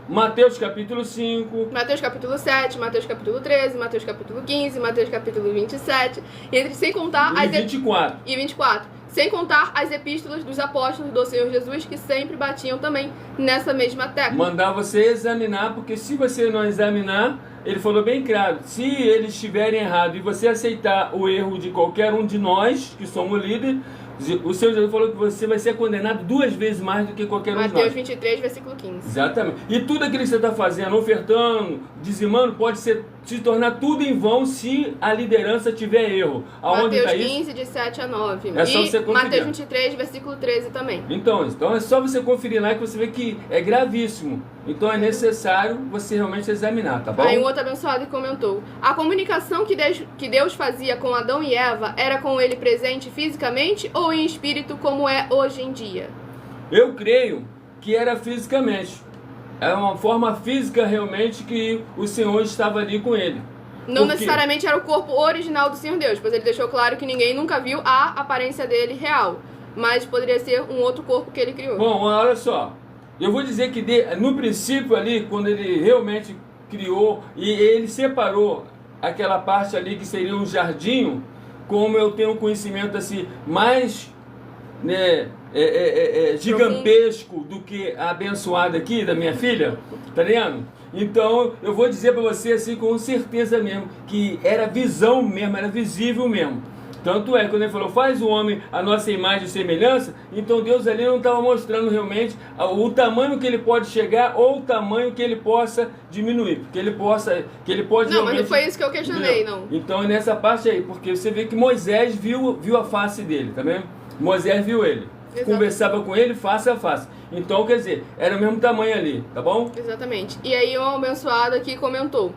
[SPEAKER 2] Mateus capítulo 5.
[SPEAKER 1] Mateus capítulo 7, Mateus capítulo 13, Mateus capítulo 15, Mateus capítulo 27, sem contar
[SPEAKER 2] e 24.
[SPEAKER 1] E 24. Sem contar as epístolas dos apóstolos do Senhor Jesus, que sempre batiam também nessa mesma tecla.
[SPEAKER 2] Mandar você examinar, porque se você não examinar, ele falou bem claro, se eles estiverem errados e você aceitar o erro de qualquer um de nós, que somos líderes, o Senhor Jesus falou que você vai ser condenado 2 vezes mais do que qualquer um de nós.
[SPEAKER 1] Mateus 23, versículo 15.
[SPEAKER 2] Exatamente. E tudo aquilo que você está fazendo, ofertando, dizimando, pode se tornar tudo em vão se a liderança tiver erro. Aonde
[SPEAKER 1] Mateus 15, de 7 a 9.
[SPEAKER 2] É só você conferir.
[SPEAKER 1] Mateus 23, versículo 13 também.
[SPEAKER 2] Então é só você conferir lá que você vê que é gravíssimo. Então é necessário você realmente examinar, tá bom?
[SPEAKER 1] Aí um outro abençoado comentou: a comunicação que Deus fazia com Adão e Eva era com ele presente fisicamente ou em espírito, como é hoje em dia?
[SPEAKER 2] Eu creio que era fisicamente. É uma forma física realmente que o Senhor estava ali com ele.
[SPEAKER 1] Não necessariamente era o corpo original do Senhor Deus, pois ele deixou claro que ninguém nunca viu a aparência dele real. Mas poderia ser um outro corpo que ele criou.
[SPEAKER 2] Bom, olha só. Eu vou dizer que no princípio ali, quando ele realmente criou e ele separou aquela parte ali que seria um jardim, como eu tenho um conhecimento assim mais gigantesco do que a abençoada aqui da minha filha, tá vendo? Então eu vou dizer para você assim com certeza mesmo que era visão mesmo, era visível mesmo. Tanto é, quando ele falou, faz o homem a nossa imagem e semelhança, então Deus ali não estava mostrando realmente o tamanho que ele pode chegar ou o tamanho que ele possa diminuir, que ele pode
[SPEAKER 1] não, mas não foi isso que eu questionei, não.
[SPEAKER 2] Então é nessa parte aí, porque você vê que Moisés viu a face dele, tá vendo? Moisés viu ele. Exatamente. Conversava com ele face a face. Então, quer dizer, era o mesmo tamanho ali, tá bom?
[SPEAKER 1] Exatamente. E aí o abençoado aqui comentou: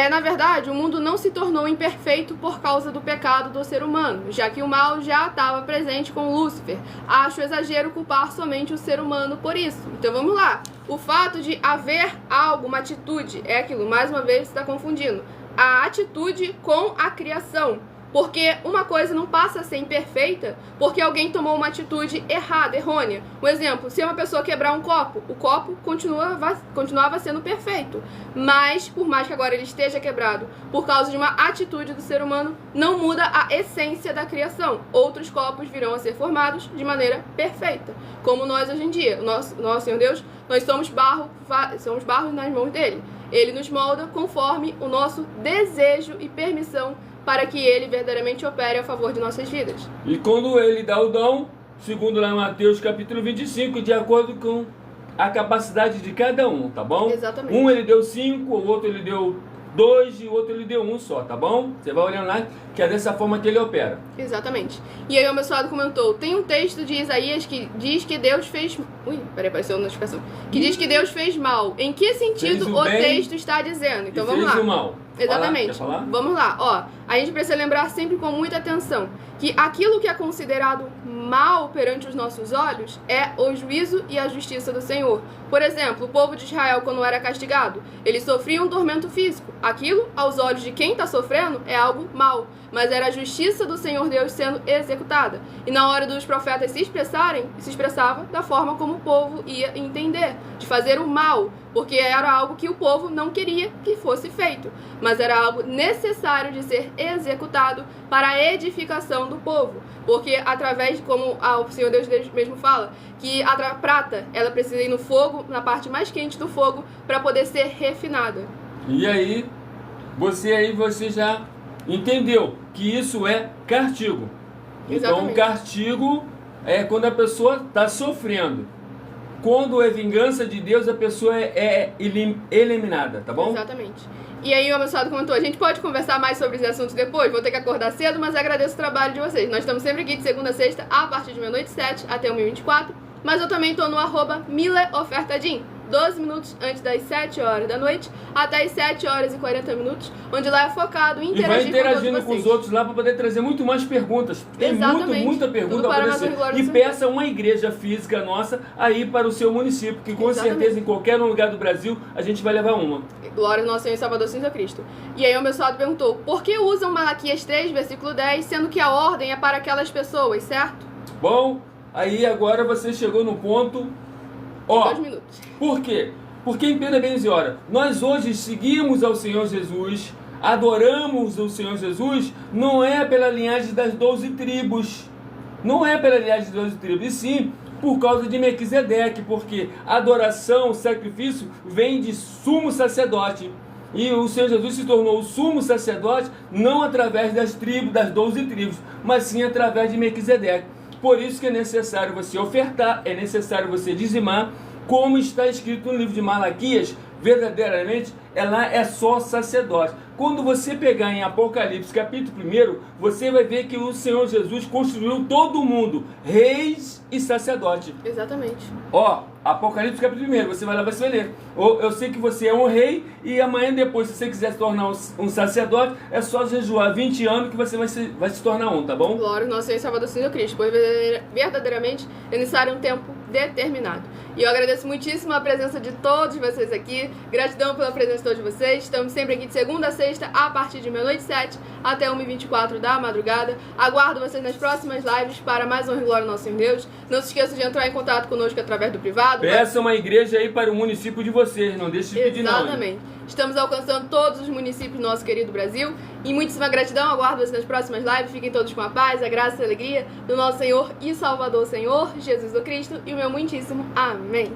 [SPEAKER 1] Na verdade, o mundo não se tornou imperfeito por causa do pecado do ser humano, já que o mal já estava presente com Lúcifer. Acho exagero culpar somente o ser humano por isso. Então vamos lá. O fato de haver algo, uma atitude, é aquilo, mais uma vez você está confundindo. A atitude com a criação. Porque uma coisa não passa a ser imperfeita porque alguém tomou uma atitude errada, errônea. Um exemplo, se uma pessoa quebrar um copo, o copo continuava sendo perfeito. Mas, por mais que agora ele esteja quebrado, por causa de uma atitude do ser humano, não muda a essência da criação. Outros copos virão a ser formados de maneira perfeita. Como nós hoje em dia. Nosso Senhor Deus, nós somos barro nas mãos dele. Ele nos molda conforme o nosso desejo e permissão para que ele verdadeiramente opere a favor de nossas vidas.
[SPEAKER 2] E quando ele dá o dom, segundo lá em Mateus capítulo 25, de acordo com a capacidade de cada um, tá bom?
[SPEAKER 1] Exatamente.
[SPEAKER 2] Um ele deu 5, o outro ele deu 2 e o outro ele deu 1 só, tá bom? Você vai olhando lá que é dessa forma que ele opera.
[SPEAKER 1] Exatamente. E aí o abençoado comentou, tem um texto de Isaías que diz que Deus fez... apareceu uma notificação. Que diz que Deus fez mal. Em que sentido o texto está dizendo? Então vamos lá.
[SPEAKER 2] Fez o mal.
[SPEAKER 1] Exatamente.
[SPEAKER 2] Falar?
[SPEAKER 1] Vamos lá. Ó, a gente precisa lembrar sempre com muita atenção que aquilo que é considerado mal perante os nossos olhos é o juízo e a justiça do Senhor. Por exemplo, o povo de Israel, quando era castigado, eles sofriam um tormento físico. Aquilo, aos olhos de quem está sofrendo, é algo mal. Mas era a justiça do Senhor Deus sendo executada. E na hora dos profetas se expressarem, se expressava da forma como o povo ia entender, de fazer o mal, porque era algo que o povo não queria que fosse feito, mas era algo necessário de ser executado para a edificação do povo, porque através, como o Senhor Deus mesmo fala, que a prata, ela precisa ir no fogo, na parte mais quente do fogo, para poder ser refinada.
[SPEAKER 2] E aí, você já entendeu que isso é castigo.
[SPEAKER 1] Exatamente.
[SPEAKER 2] Então, castigo é quando a pessoa está sofrendo. Quando é vingança de Deus, a pessoa é eliminada, tá bom?
[SPEAKER 1] Exatamente. E aí o abençoado comentou, a gente pode conversar mais sobre esse assunto depois, vou ter que acordar cedo, mas agradeço o trabalho de vocês. Nós estamos sempre aqui de segunda a sexta, a partir de meia-noite 7 até 1h24, mas eu também estou no @mileofertadim. 12 minutos antes das 7 horas da noite, até as 7 horas e 40 minutos, onde lá é focado em interagir
[SPEAKER 2] e vai interagindo
[SPEAKER 1] com
[SPEAKER 2] com os outros lá para poder trazer muito mais perguntas. Tem muita pergunta para aparecer. E peça uma igreja física nossa aí para o seu município, que com certeza em qualquer lugar do Brasil a gente vai levar uma.
[SPEAKER 1] Glória ao nosso Senhor e Salvador Jesus Cristo. E aí o abençoado perguntou, por que usam Malaquias 3, versículo 10, sendo que a ordem é para aquelas pessoas, certo?
[SPEAKER 2] Bom, aí agora você chegou no ponto... Ó,
[SPEAKER 1] 2 minutos.
[SPEAKER 2] Por quê? Porque em Pedro Benziora, nós hoje seguimos ao Senhor Jesus, adoramos o Senhor Jesus, não é pela linhagem das 12 tribos. Não é pela linhagem das 12 tribos, e sim por causa de Melquisedeque, porque adoração, sacrifício, vem de sumo sacerdote. E o Senhor Jesus se tornou o sumo sacerdote não através das tribos, das 12 tribos, mas sim através de Melquisedeque. Por isso que é necessário você ofertar, é necessário você dizimar, como está escrito no livro de Malaquias, verdadeiramente, ela é só sacerdote. Quando você pegar em Apocalipse capítulo 1, você vai ver que o Senhor Jesus construiu todo mundo, reis e sacerdote.
[SPEAKER 1] Exatamente.
[SPEAKER 2] Ó, Apocalipse capítulo 1, você vai lá, você vai ler. Eu sei que você é um rei e amanhã depois, se você quiser se tornar um sacerdote, é só jejuar 20 anos que você vai se tornar um, tá bom?
[SPEAKER 1] Glória ao nosso Senhor e Salvador Jesus Cristo, pois verdadeiramente é necessário um tempo determinado. E eu agradeço muitíssimo a presença de todos vocês aqui, gratidão pela presença de todos vocês, estamos sempre aqui de segunda a sexta, a partir de meia-noite 7 até 1h24 da madrugada. Aguardo vocês nas próximas lives para mais honra e glória ao nosso Senhor Deus. Não se esqueça de entrar em contato conosco através do privado.
[SPEAKER 2] Peça uma igreja aí para o município de vocês, não deixe de pedir não.
[SPEAKER 1] Exatamente. Estamos alcançando todos os municípios do nosso querido Brasil. E muitíssima gratidão, aguardo vocês nas próximas lives. Fiquem todos com a paz, a graça e a alegria do nosso Senhor e Salvador, Senhor Jesus Cristo. E o meu muitíssimo amém.